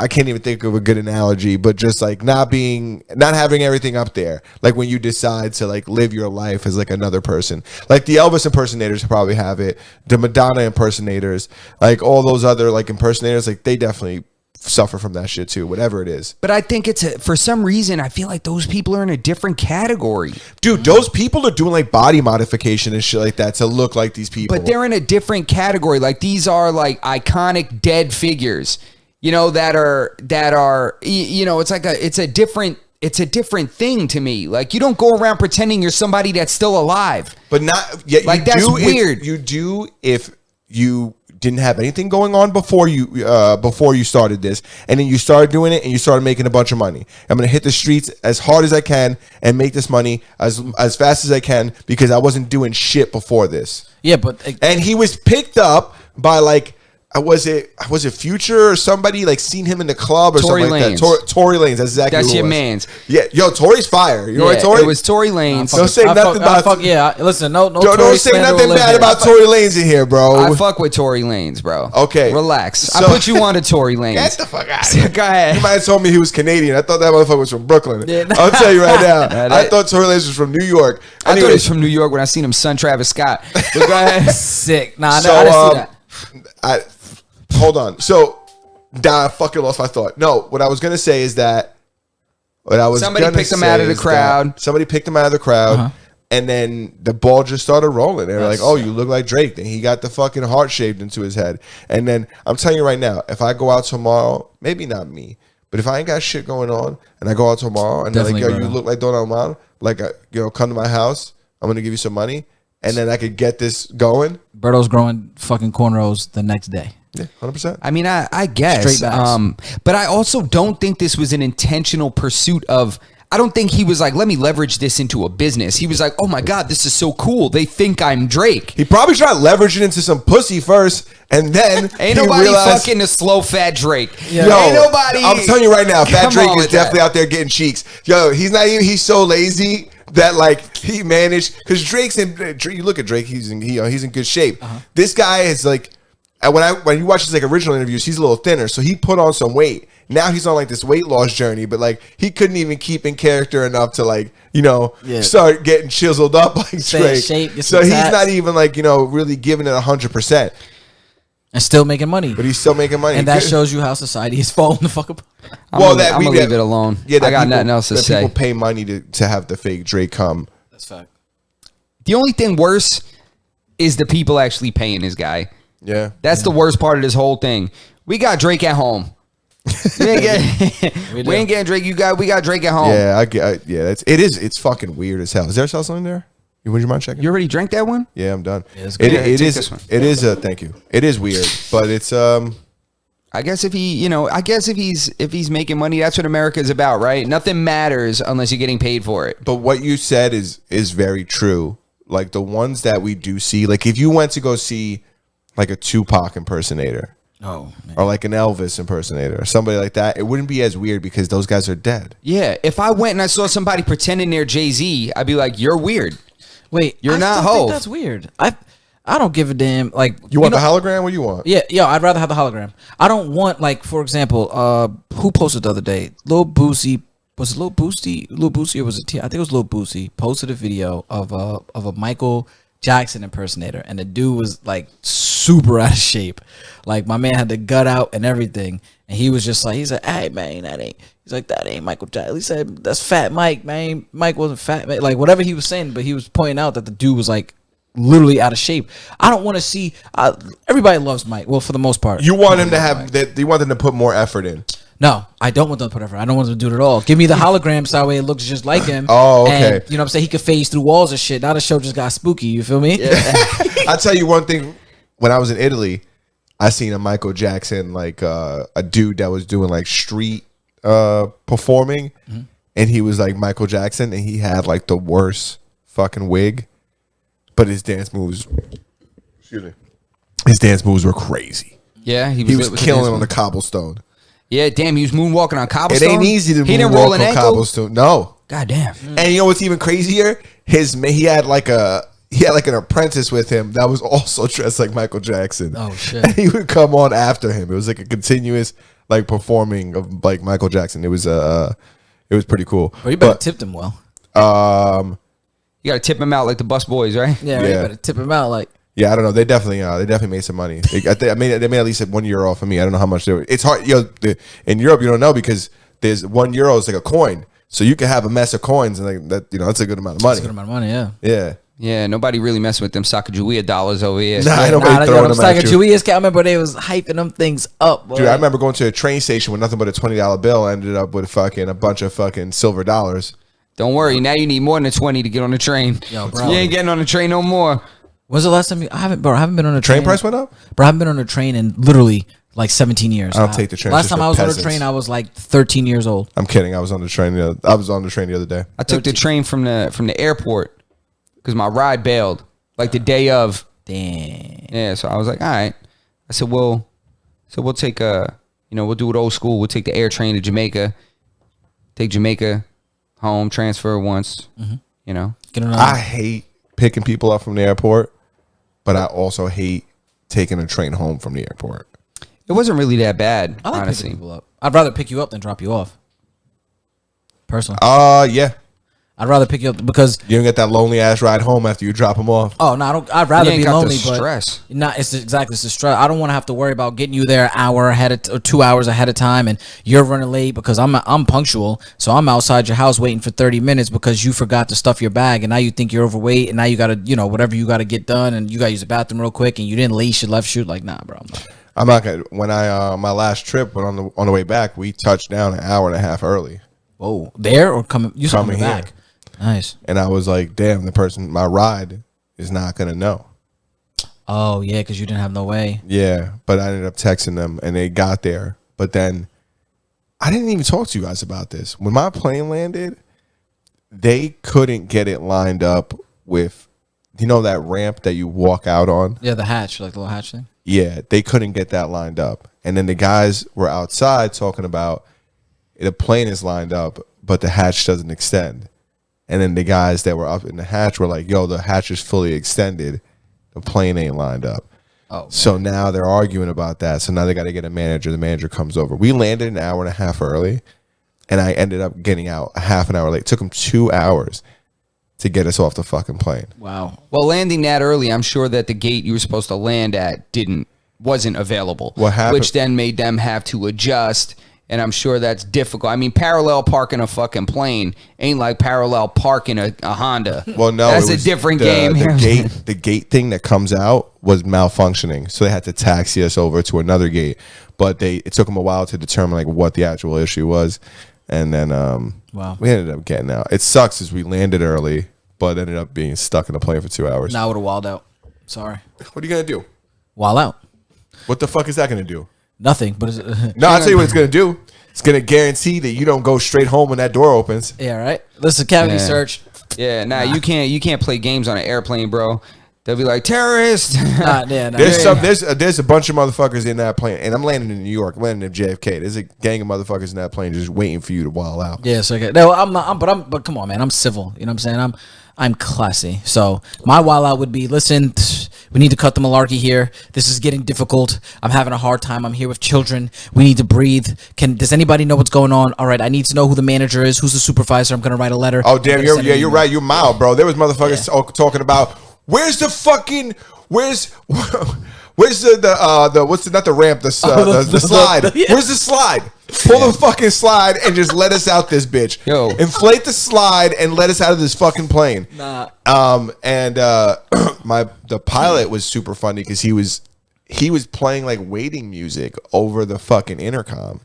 can't even think of a good analogy, but just like not having everything up there. Like when you decide to like live your life as like another person, like the Elvis impersonators probably have it, the Madonna impersonators, like all those other like impersonators, like they definitely suffer from that shit too, whatever it is. But I think for some reason, I feel like those people are in a different category. Dude, those people are doing like body modification and shit like that to look like these people. But they're in a different category. Like these are like iconic dead figures, that are, it's a different thing to me. Like you don't go around pretending you're somebody that's still alive. But not yet. Like, that's weird. You do if you didn't have anything going on before you started this, and then you started doing it and you started making a bunch of money. I'm gonna hit the streets as hard as I can and make this money as fast as I can because I wasn't doing shit before this. Yeah, but And he was picked up by like. Was it Future or somebody like seen him in the club or Tory something like Lanez. that? Tory Lanez, that's exactly That's who it your was. man's. Yeah, yo, Tory's fire. You know what, Tory? It was Tory Lanez. Don't say nothing about. Yeah, listen, no. Don't Tory say slander nothing will live bad here. about Tory Lanez in here, bro. I fuck with Tory Lanez, bro. Okay. Relax. I So- put you on to Tory Lanez. Get the fuck out of here. Go ahead. You might have told me he was Canadian. I thought that motherfucker was from Brooklyn. Yeah. I'll tell you right now. that- I thought Tory Lanez was from New York. I thought he Anyway, was from New York when I seen him son Travis Scott. But go ahead. Sick. Nah, so, I didn't see that. hold on. So, I fucking lost my thought. No, what I was gonna say is that Somebody picked him out of the crowd. Somebody picked him out of the crowd. And then the ball just started rolling. They were like, "Oh, you look like Drake." Then he got the fucking heart shaved into his head. And then I'm telling you right now, if I go out tomorrow, maybe not me, but if I ain't got shit going on, and I go out tomorrow, and they're like, Definitely, "Yo, you bro. look like Don Armando," like, come to my house. I'm gonna give you some money, and then I could get this going. Berto's growing fucking cornrows the next day. Yeah, 100%. I mean, I guess. Straight backs. But I also don't think this was an intentional pursuit of. I don't think he was like, let me leverage this into a business. He was like, oh my God, this is so cool. They think I'm Drake. He probably tried leveraging into some pussy first, and then Ain't he nobody realized, fucking a slow fat Drake. Yeah. Yo, Ain't nobody. I'm telling you right now, Fat Come Drake on is with definitely that. out there getting cheeks. Yo, he's not even. He's so lazy that like he managed because Drake's in. You look at Drake, he's in good shape. This guy is like, when you watch his like original interviews, he's a little thinner, so he put on some weight. Now he's on like this weight loss journey, but like he couldn't even keep in character enough to like start getting chiseled up like Stay in Drake. shape, get So some he's tats. not even like really giving it 100%, And still making money. but he's still making money. And that Good. shows you how society is falling the fuck apart. I'm gonna leave it alone. Yeah, that I got people- nothing else to that say. People pay money to have the fake Drake come. That's fact. The only thing worse is the people actually paying this guy. Yeah, That's the worst part of this whole thing. We got Drake at home. we ain't getting Drake. We got Drake at home. yeah, it's fucking weird as hell. Is there something in there? Would you mind checking? You already drank that one? Yeah, I'm done. it's good. Take It this is. one. It is. Thank you. It is weird, but it's I guess if he's making money, that's what America is about, right? Nothing matters unless you're getting paid for it. But what you said is very true. Like the ones that we do see, like if you went to go see like a Tupac impersonator Oh, man. or like an Elvis impersonator or somebody like that, it wouldn't be as weird because those guys are dead. Yeah, if I went and I saw somebody pretending they're Jay-Z, I'd be like, "You're weird." Wait, You're I not still think Hov. that's weird. I don't give a damn. Like You want know- the hologram? What do you want? Yeah, I'd rather have the hologram. I don't want like, for example, who posted the other day? Lil Boosie. Was it Lil Boosie? Lil Boosie or was it T? I think it was Lil Boosie. Posted a video of a Michael Jackson impersonator, and the dude was like super out of shape. Like my man had the gut out and everything, and he was just like, he's like, hey man, that ain't Michael Jackson. He said that's Fat Mike, man. Mike wasn't fat, man. Like whatever he was saying, but he was pointing out that the dude was like literally out of shape. I don't want to see. Everybody loves Mike. Well, for the most part, You want him to have that? You want them to put more effort in. no, I don't want them to put effort. I don't want them to do it at all. Give me the hologram so that way it looks just like him. Oh, okay. And, you know what I'm saying? He could phase through walls and shit. Now the show just got spooky. You feel me? I'll tell you one thing. When I was in Italy, I seen a Michael Jackson, like a dude that was doing like street performing, and he was like Michael Jackson, and he had like the worst fucking wig, but his dance moves, his dance moves were crazy. Yeah, He was killing on the cobblestone. Yeah, damn, he was moonwalking on It cobblestone. ain't easy to He didn't roll moonwalk an on ankle. cobblestone. No. God damn. And you know what's even crazier? He had like an apprentice with him that was also dressed like Michael Jackson. Oh, shit. And he would come on after him. It was like a continuous like performing of like Michael Jackson. It was pretty cool. But you better tip them well. You gotta tip him out like the bus boys, right? Yeah, Yeah. you better tip them out like. Yeah, I don't know. They definitely made some money. They made at least €1 off of me. I don't know how much they were. It's hard, in Europe you don't know because there's €1 is like a coin, so you can have a mess of coins and like that. That's a good amount of money. That's a good amount of money, yeah. Yeah. Yeah, nobody really messing with them Sacagawea dollars over here. Nah, Yeah, nobody throwing them at you. I remember they was hyping them things up. Boy. Dude, I remember going to a train station with nothing but a $20 bill. I ended up with a bunch of fucking silver dollars. Don't worry, now you need more than 20 to get on the train. Yo, bro. You ain't getting on the train no more. When's the last time I haven't been on a train? Train price went up? Bro, I haven't been on a train in literally like 17 years. I don't take the train, Last just time for I was on a peasants. train, I was like 13 years old. I'm kidding. I was on the train. I was on the train the other day. I took the train from the airport because my ride bailed like the day of. Damn. Yeah, so I was like, all right. I said, we'll take we'll do it old school. We'll take the air train to Jamaica. Take Jamaica home, transfer once. You know. Get on I hate picking people up from the airport, but I also hate taking a train home from the airport. It wasn't really that bad, I like honestly. picking people up. I'd rather pick you up than drop you off. Personally, Yeah. I'd rather pick you up because You don't get that lonely ass ride home after you drop them off. oh no, I don't. I'd rather You ain't be got lonely, the but stress. not. It's the stress. I don't want to have to worry about getting you there an hour ahead of or 2 hours ahead of time, and you're running late because I'm punctual. So I'm outside your house waiting for 30 minutes because you forgot to stuff your bag, and now you think you're overweight, and now you gotta whatever you gotta get done, and you gotta use the bathroom real quick, and you didn't lace your left shoe. Like nah, bro. I'm not gonna. When I my last trip, but on the way back, we touched down an hour and a half early, Whoa, there or coming? You saw Coming coming here. back. Nice. and I was like, "Damn, my ride is not gonna know." Oh yeah, because you didn't have no way. Yeah, but I ended up texting them, and they got there. But then I didn't even talk to you guys about this. When my plane landed, they couldn't get it lined up with, that ramp that you walk out on? Yeah, the hatch, like the little hatch thing. Yeah, they couldn't get that lined up. And then the guys were outside talking about the plane is lined up, but the hatch doesn't extend. And then the guys that were up in the hatch were like, yo, the hatch is fully extended. The plane ain't lined up. Oh, so now they're arguing about that. So now they got to get a manager. The manager comes over. We landed an hour and a half early, and I ended up getting out a half an hour late. It took them 2 hours to get us off the fucking plane. wow. Well, landing that early, I'm sure that the gate you were supposed to land at wasn't available. What happened? Which then made them have to adjust, and I'm sure that's difficult. I mean, parallel parking a fucking plane ain't like parallel parking a Honda. Well, no, that's it a was different the, game. The gate thing that comes out was malfunctioning, so they had to taxi us over to another gate. But it took them a while to determine like what the actual issue was, and then Wow. we ended up getting out. It sucks as we landed early, but ended up being stuck in a plane for 2 hours. Now I would have walled out. Sorry. What are you gonna do? Wall out. What the fuck is that gonna do? Nothing. But No, I'll tell you what it's gonna do. It's gonna guarantee that you don't go straight home when that door opens. yeah, right. Listen, cavity Yeah. search. Yeah, you can't play games on an airplane, bro. They'll be like terrorist. Nah. There's a bunch of motherfuckers in that plane, and I'm landing in New York, landing in JFK. There's a gang of motherfuckers in that plane just waiting for you to wall out. Yeah, so okay. No, I'm not. But come on, man. I'm civil. You know what I'm saying? I'm classy. So my wall out would be: listen, we need to cut the malarkey here. This is getting difficult. I'm having a hard time. I'm here with children. We need to breathe. Does anybody know what's going on? All right, I need to know who the manager is, who's the supervisor. I'm gonna write a letter. Oh damn, I'm gonna send an you're email. right. You're mild, bro. There was motherfuckers talking about where's the fucking where's the what's the not the ramp the slide. yeah. Where's the slide? Pull the fucking slide and just let us out this bitch. Yo. Inflate the slide and let us out of this fucking plane. Nah. And the pilot was super funny because he was playing like waiting music over the fucking intercom.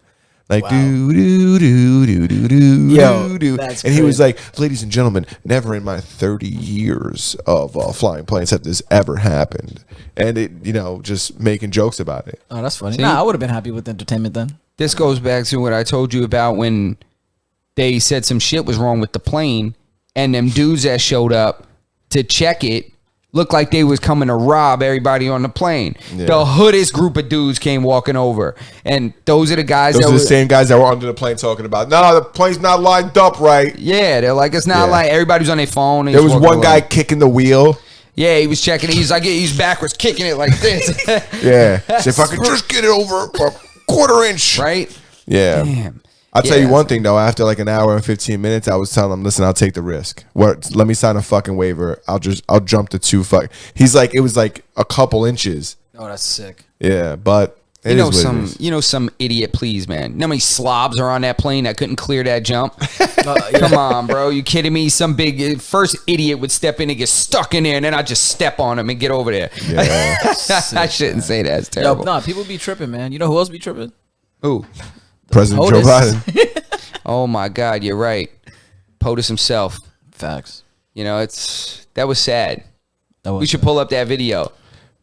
Like Wow. do do do do do do Yo, do, that's and he was crazy. like, "Ladies and gentlemen, never in my 30 years of flying planes have this ever happened," and it, just making jokes about it. Oh, that's funny. See? Nah, I would have been happy with entertainment then. This goes back to what I told you about when they said some shit was wrong with the plane, and them dudes that showed up to check it looked like they was coming to rob everybody on the plane. Yeah. The hoodest group of dudes came walking over, and those are the guys Those that are the were, same guys that were under the plane talking about, no, the plane's not lined up right. yeah, they're like, it's not Yeah. like everybody's on their phone. and There he's was walking one guy away. kicking the wheel. Yeah, he was checking it. He's backwards kicking it like this. Yeah, so if I could just get it over a quarter inch, Right? Yeah. Damn. I'll tell you Yeah. one thing though. After like an hour and 15 minutes, I was telling him, "Listen, I'll take the risk. Let me sign a fucking waiver. I'll jump to 2 fuck." He's like, it was like a couple inches. Oh, that's sick. Yeah, but it is what it is. Some idiot, please, man. You know how many slobs are on that plane that couldn't clear that jump? Come on, bro. You kidding me? Some big first idiot would step in and get stuck in there, and then I just step on him and get over there. Yeah. I shouldn't say that. It's Yo, terrible. nah, people be tripping, man. You know who else be tripping? Ooh. President Joe POTUS. Biden. Oh my God, you're right. POTUS himself. Facts. That was sad. That was We should pull up that video.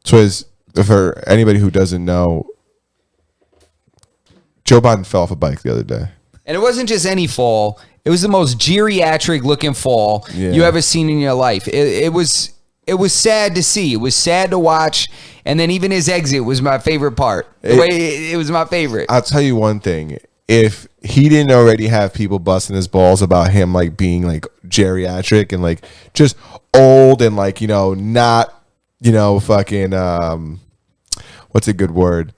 Twiz, for anybody who doesn't know, Joe Biden fell off a bike the other day. And it wasn't just any fall. It was the most geriatric looking fall Yeah. you ever seen in your life. It was sad to see. It was sad to watch. And then even his exit was my favorite part. The way it was my favorite. I'll tell you one thing. If he didn't already have people busting his balls about him like being like geriatric and like just old and like, not, fucking what's a good word?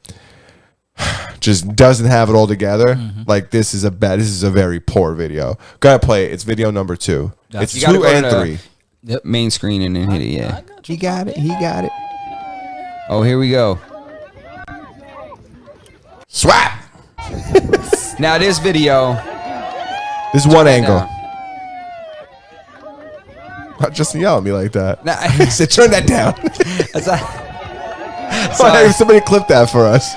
Just doesn't have it all together. Like this is a very poor video. Gotta play it. It's video number 2. Gotcha. It's You gotta 2 go to and the- 3. Main screen and then hit it, yeah. He got it. He got it. Oh, here we go. Swap. Now this video. This is one angle. Now, Not just yell at me like that. now, He said, "Turn that down." Sorry. Somebody clip that for us.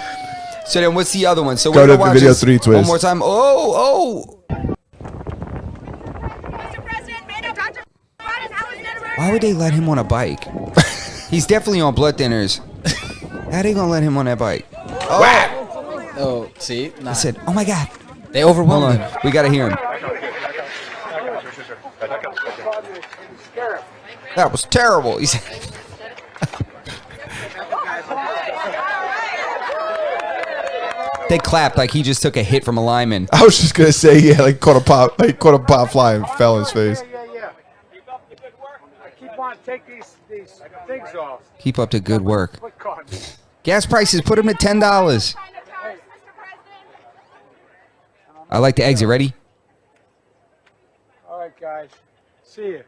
So then what's the other one? So Go we're to gonna watch video this 3, Twiz. one more time. Oh. Mr. President, Dr. Why would they let him on a bike? He's definitely on blood thinners. How they gonna let him on that bike? Oh, see? Nah. I said, oh my God. They Hold overwhelmed on. him. We gotta hear him. That was terrible. He said. They clapped like he just took a hit from a lineman. I was just gonna say, yeah, like caught a pop fly and fell in his face. Yeah. Keep up the good work. Keep on, take these things off. Keep up the good work. Quick card. Gas prices, put him at $10. I like the exit. Ready? All right, guys. See you.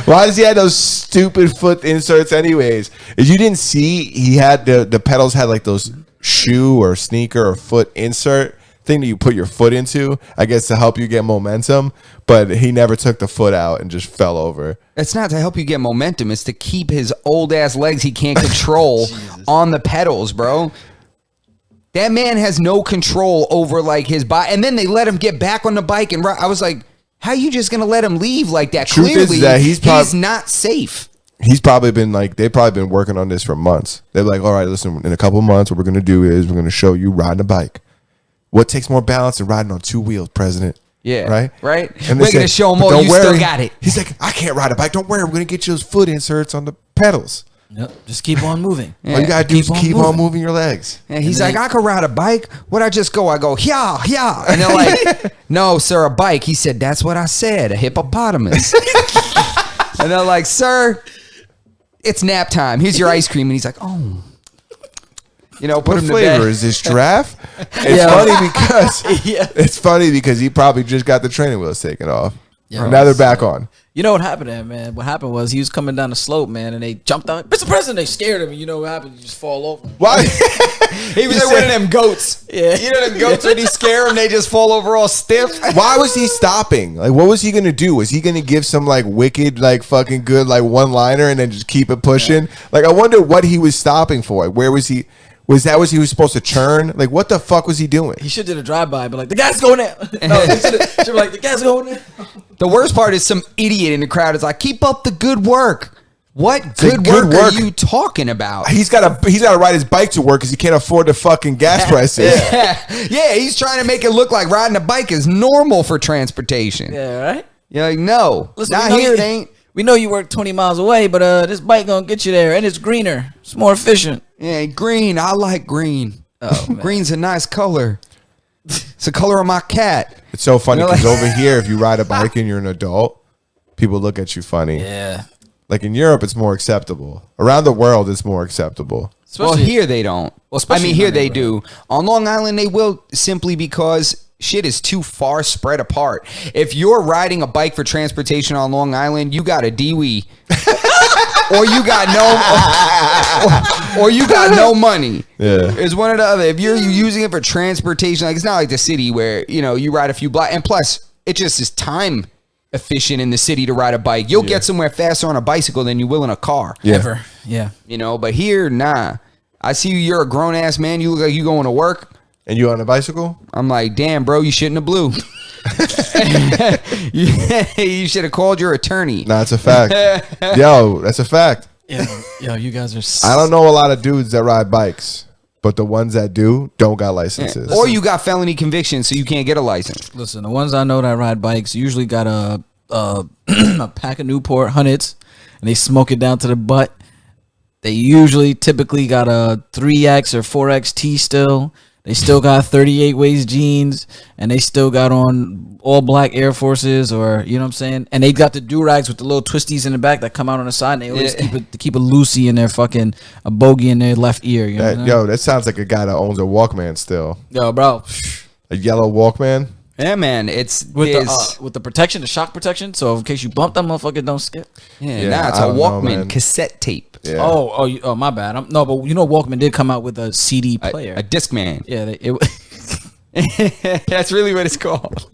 Why does he have those stupid foot inserts anyways? If you didn't see, he had the pedals had like those shoe or sneaker or foot insert thing that you put your foot into, I guess to help you get momentum, but he never took the foot out and just fell over. It's not to help you get momentum. It's to keep his old ass legs he can't control on the pedals, bro. That man has no control over like his body. And then they let him get back on the bike and I was like, how you just gonna let him leave like that? Truth Clearly, is that he's not safe. He's probably been like, they've probably been working on this for months. They're like, all right, listen, in a couple of months, what we're gonna do is we're gonna show you riding a bike. What takes more balance than riding on two wheels, President? Yeah. Right? Right? And We're gonna show him, "But you don't still worry." got it. He's like, I can't ride a bike. Don't worry, we're gonna get you those foot inserts on the pedals. Yep. Just keep on moving. All you gotta do is keep on moving your legs. And he's like, I could ride a bike. What'd I just go? I go, yeah. And they're like, no, sir, a bike. He said, that's what I said, a hippopotamus. And they're like, sir, it's nap time. Here's your ice cream. And he's like, oh. You know, put What him to flavor bed. is this? Giraffe? It's funny because he probably just got the training wheels taken off. Yeah. Now they're back on. You know what happened to him, man? What happened was he was coming down the slope, man, and they jumped out. Mr. President, they scared him. And you know what happened? You just fall over. Why? He was like one of them goats. Yeah. You know them goats when you scare them, they just fall over all stiff. Why was he stopping? Like, what was he gonna do? Was he gonna give some like wicked, like fucking good, like one liner and then just keep it pushing? Yeah. Like, I wonder what he was stopping for. Where was he? Was that what he was supposed to churn? Like, what the fuck was he doing? He should have did a drive-by, but like, the gas going there. No, he should be like, the gas going there. The worst part is some idiot in the crowd is like, keep up the good work. What good good work work. are you talking about? He's got to ride his bike to work because he can't afford the fucking gas prices. Yeah, he's trying to make it look like riding a bike is normal for transportation. Yeah, right? You're like, no, Listen, not we know here, it you- ain't. We know you work 20 miles away, but this bike gonna get you there, and it's greener. It's more efficient. Yeah, green. I like green. Oh, man. Green's a nice color. It's the color of my cat. It's so funny You know, because like- over here, if you ride a bike and you're an adult, people look at you funny. Yeah. Like in Europe, it's more acceptable. Around the world, it's more acceptable. Well, Especially- here they don't. Well, especially I mean, in here my they do. On Long Island, they will simply because shit is too far spread apart. If you're riding a bike for transportation on Long Island, you got a DWI. Or you got no, or you got no money. Yeah. It's one or the other. If you're using it for transportation, like it's not like the city where you ride a few blocks, and plus it just is time efficient in the city to ride a bike. You'll get somewhere faster on a bicycle than you will in a car. Yeah. Ever. Yeah. But here, nah. I see you're a grown ass man. You look like you going to work. And you on a bicycle? I'm like, damn, bro, you shouldn't have blew. You should have called your attorney. Nah, that's a fact. Yo, that's a fact. Yo, you guys are. I don't know a lot of dudes that ride bikes, but the ones that do don't got licenses. Or you got felony convictions, so you can't get a license. Listen, the ones I know that ride bikes usually got a a pack of Newport Hundreds, and they smoke it down to the butt. They typically got a 3X or 4X T still. They still got 38 waist jeans, and they still got on all black Air Forces, or you know what I'm saying. And they got the do-rags with the little twisties in the back that come out on the side. And they always keep a Lucy in their fucking a bogey in their left ear. You know what I'm saying? Yo, that sounds like a guy that owns a Walkman still. Yo, bro, A yellow Walkman. Yeah, man. It's with the protection, the shock protection, so in case you bump that motherfucker, don't skip. nah, it's a I don't know, Walkman man. cassette tape. Yeah. Oh, my bad. But you know, Walkman did come out with a CD player. A Discman. Yeah, That's really what it's called.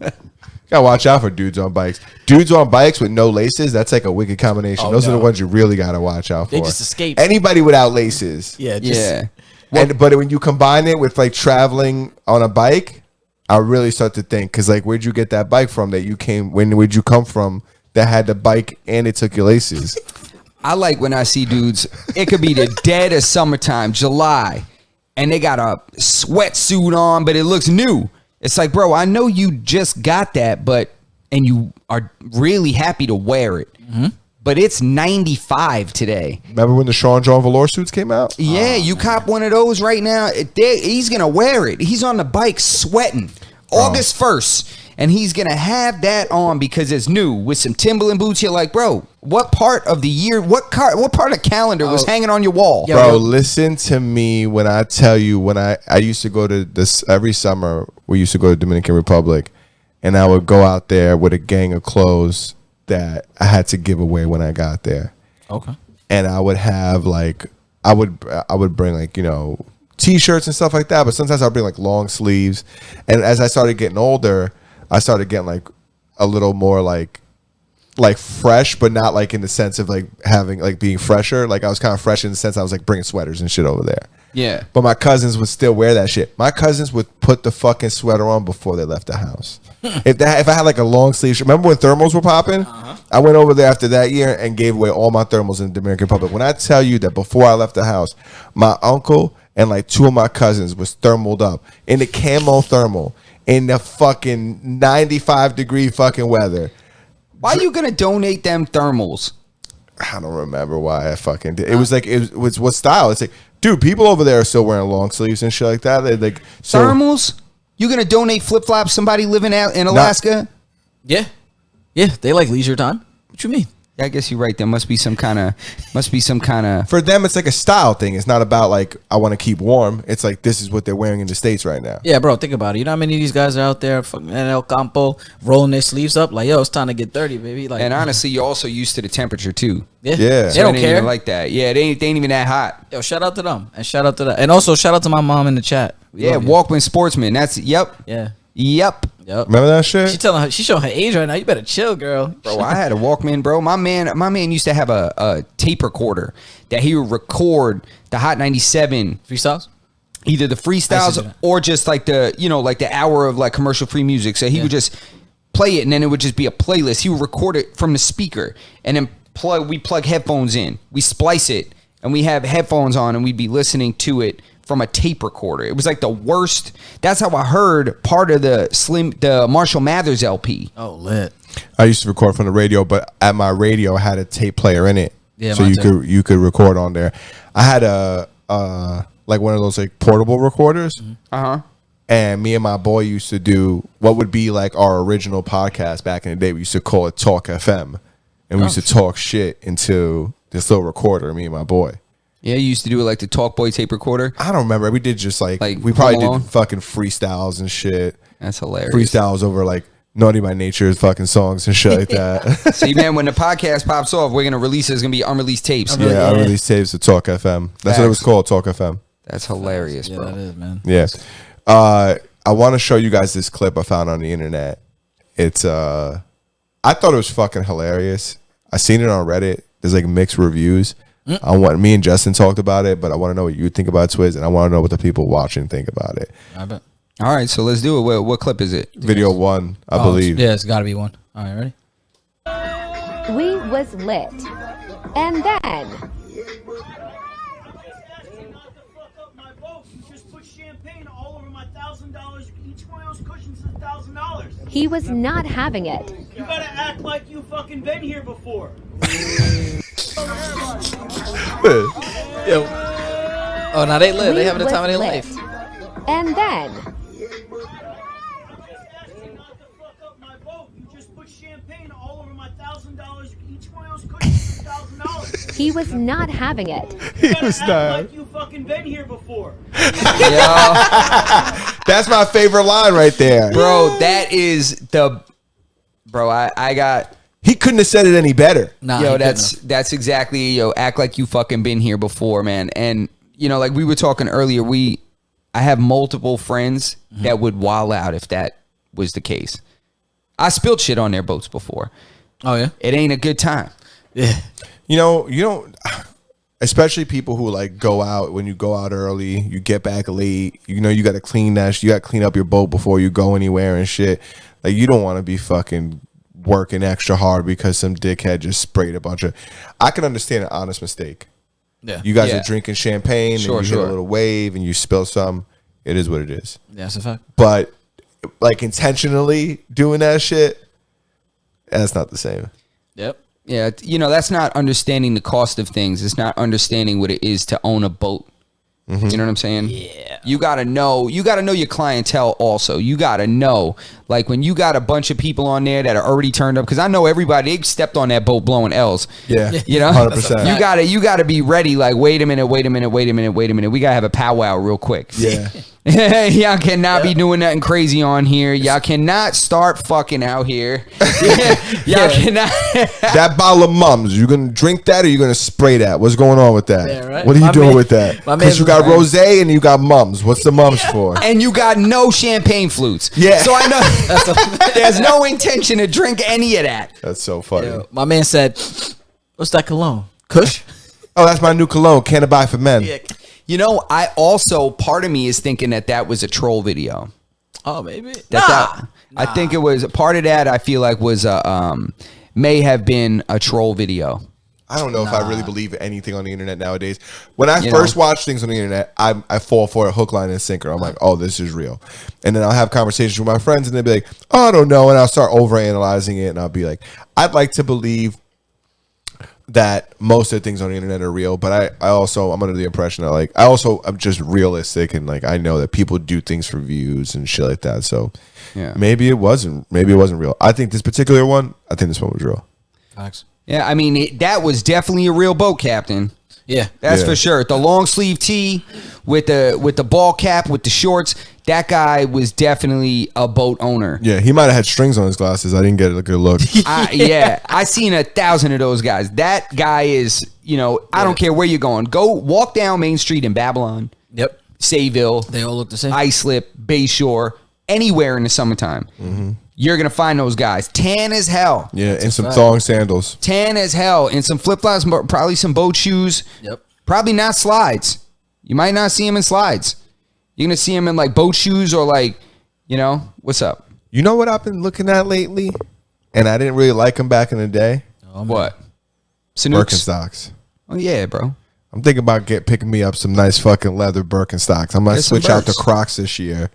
Gotta watch out for dudes on bikes. Dudes on bikes with no laces, that's like a wicked combination. Oh, Those are no. the ones you really gotta watch out for. They just escape. Anybody without laces. yeah, just, Yeah. But when you combine it with like traveling on a bike, I really start to think, because like, where'd you get that bike from that you came, when would you come from that had the bike and it took your laces. I like when I see dudes, it could be the dead of summertime, July, and they got a sweatsuit on, but it looks new. It's like, bro, I know you just got that, and you are really happy to wear it. But it's 95 today. Remember when the Sean John velour suits came out? Yeah, you cop one of those right now. He's going to wear it. He's on the bike sweating August 1st. And he's going to have that on because it's new with some Timberland boots. You're like, bro, what part of the year, what part of the calendar was hanging on your wall? Bro, listen to me when I tell you, when I used to go to this every summer, we used to go to Dominican Republic, and I would go out there with a gang of clothes that I had to give away when I got there. Okay. And I would have like, I would bring like, you know, t-shirts and stuff like that, but sometimes I'd bring like long sleeves. And as I started getting older, I started getting like a little more like fresh, but not like in the sense of like having like being fresher. Like I was kind of fresh in the sense I was like bringing sweaters and shit over there. Yeah. But my cousins would still wear that shit. My cousins would put the fucking sweater on before they left the house. If I had like a long sleeve shirt, remember when thermals were popping? I went over there after that year and gave away all my thermals in the Dominican Republic. When I tell you that before I left the house, my uncle and like two of my cousins was thermaled up in the camo thermal in the fucking 95-degree fucking weather. Why are you going to donate them thermals? I don't remember why I fucking did. It was like, it was what style? It's like, dude, people over there are still wearing long sleeves and shit like that. They like thermals? You going to donate flip-flops somebody living out in Alaska? Yeah. Yeah, they like leisure time. What you mean? Yeah, I guess you're right. There must be some kind of. For them, it's like a style thing. It's not about like I want to keep warm. It's like this is what they're wearing in the States right now. Yeah, bro, think about it. You know how many of these guys are out there fucking in El Campo rolling their sleeves up? Like, yo, it's time to get dirty, baby. Like, And honestly, you're also used to the temperature too. yeah. Yeah. They don't ain't care. even like that. Yeah, they ain't even that hot. Yo, shout out to them. And shout out to that. And also shout out to my mom in the chat. We Yeah, love you. Walkman Sportsman. That's Yep. Yeah. Yep. Remember that shit? She's showing her age right now. You better chill, girl. Bro, I had a Walkman, bro. My man used to have a tape recorder that he would record the Hot 97, Freestyles? either the I used to do freestyles that. or just like the hour of like commercial free music. So he would just play it, and then it would just be a playlist. He would record it from the speaker, and then we plug headphones in. We splice it, and we have headphones on, and we'd be listening to it from a tape recorder. It was like the worst. That's how I heard part of the Marshall Mathers LP. Oh, lit. I used to record from the radio, but at my radio had a tape player in it. Yeah, so mine you too. could record on there. I had a like one of those like portable recorders. And me and my boy used to do what would be like our original podcast back in the day. We used to call it Talk FM. And we used to talk shit into this little recorder, me and my boy. Yeah, you used to do it like the Talkboy tape recorder. I don't remember. We did just like we Home probably Alone? did fucking freestyles and shit. That's hilarious. Freestyles over like Naughty by Nature's fucking songs and shit like that. See, man, when the podcast pops off, we're gonna release it. It's gonna be unreleased tapes. Yeah, I released tapes to Talk FM. That's what it was called, Talk FM. That's hilarious, Yeah, bro. that is, man. Yeah. I want to show you guys this clip I found on the internet. It's I thought it was fucking hilarious. I seen it on Reddit. There's like mixed reviews. Me and Justin talked about it, but I want to know what you think about Twiz, and I want to know what the people watching think about it. I bet. All right, so let's do it. What clip is it? Video 1, I believe. Yeah, it's got to be one. All right, ready? We was lit. And then My boat, you just put champagne all over my $1,000. Each one of those cushions is $1,000. he was not having it. You gotta act like you fucking been here before. Yo. Oh, now they live. They We having the time of their was life. lit. And then My boat, you just put champagne all over my $1,000. Each one of those cushions is $1,000. he was not having it. You gotta was act not. like you fucking been here before. That's my favorite line right there. Bro, that is the bro. I got He couldn't have said it any better. Nah, yo. he That's exactly act like you fucking been here before, man. And like we were talking earlier, I have multiple friends that would wild out if that was the case. I spilled shit on their boats before. couldn't. Oh, yeah? It ain't a good time. Yeah. You don't, especially people who like go out, when you go out early, you get back late, you got to clean that, you got to clean up your boat before you go anywhere and shit. Like, you don't want to be fucking working extra hard because some dickhead just sprayed a bunch of. I can understand an honest mistake. Yeah. You guys Yeah. are drinking champagne Sure, and you hit sure. a little wave and you spill some. It is what it is. Yeah, that's a fact. But like intentionally doing that shit, that's not the same. Yep. Yeah, you know, that's not understanding the cost of things. It's not understanding what it is to own a boat. Mm-hmm. You know what I'm saying? Yeah. You gotta know your clientele also. You gotta know, like when you got a bunch of people on there that are already turned up, because I know everybody, they stepped on that boat blowing L's. Yeah. You know, 100%. you gotta be ready. Like, wait a minute. We gotta have a powwow real quick. Yeah. Y'all cannot be doing nothing crazy on here. Y'all cannot start fucking out here. Y'all cannot. That bottle of Mums, you gonna drink that or you gonna spray that? What's going on with that? Yeah, right. What are you My doing man- with that? my Because you man's got right. rosé and you got Mums. What's the Mums for? And you got no champagne flutes. Yeah. So I know there's no intention to drink any of that. That's so funny. Yo, my man said, "What's that cologne? Kush." Oh, that's my new cologne. Can I buy for men? You know, I also, part of me is thinking that was a troll video. Oh, maybe. I think it was part of that. I feel like was may have been a troll video. I don't know if I really believe anything on the internet nowadays. When I You first know? watch things on the internet, I fall for a hook, line, and sinker. I'm like, oh, this is real. And then I'll have conversations with my friends, and they'll be like, oh, I don't know. And I'll start overanalyzing it, and I'll be like, I'd like to believe that most of the things on the internet are real, but I'm under the impression that I'm just realistic, and like I know that people do things for views and shit like that. So Yeah. maybe it wasn't real. I think this particular one, was real. Facts. Yeah, I mean that was definitely a real boat captain. Yeah. That's Yeah. for sure. The long sleeve tee with the ball cap with the shorts. That guy was definitely a boat owner. Yeah, he might have had strings on his glasses. I didn't get a good look. I seen 1,000 of those guys. That guy is, I don't care where you're going. Go walk down Main Street in Babylon, Yep. Sayville, They all look the same. Islip, Bayshore, anywhere in the summertime. You're going to find those guys. Tan as hell. Yeah, and some fact. thong sandals. Tan as hell. And some flip-flops, probably some boat shoes. Yep. Probably not slides. You might not see him in slides. You're going to see him in like boat shoes or like, what's up? You know what I've been looking at lately? And I didn't really like them back in the day? What? Sanooks? Birkenstocks. Oh, yeah, bro. I'm thinking about picking me up some nice fucking leather Birkenstocks. I'm going to Get some switch out the Birks. Crocs this year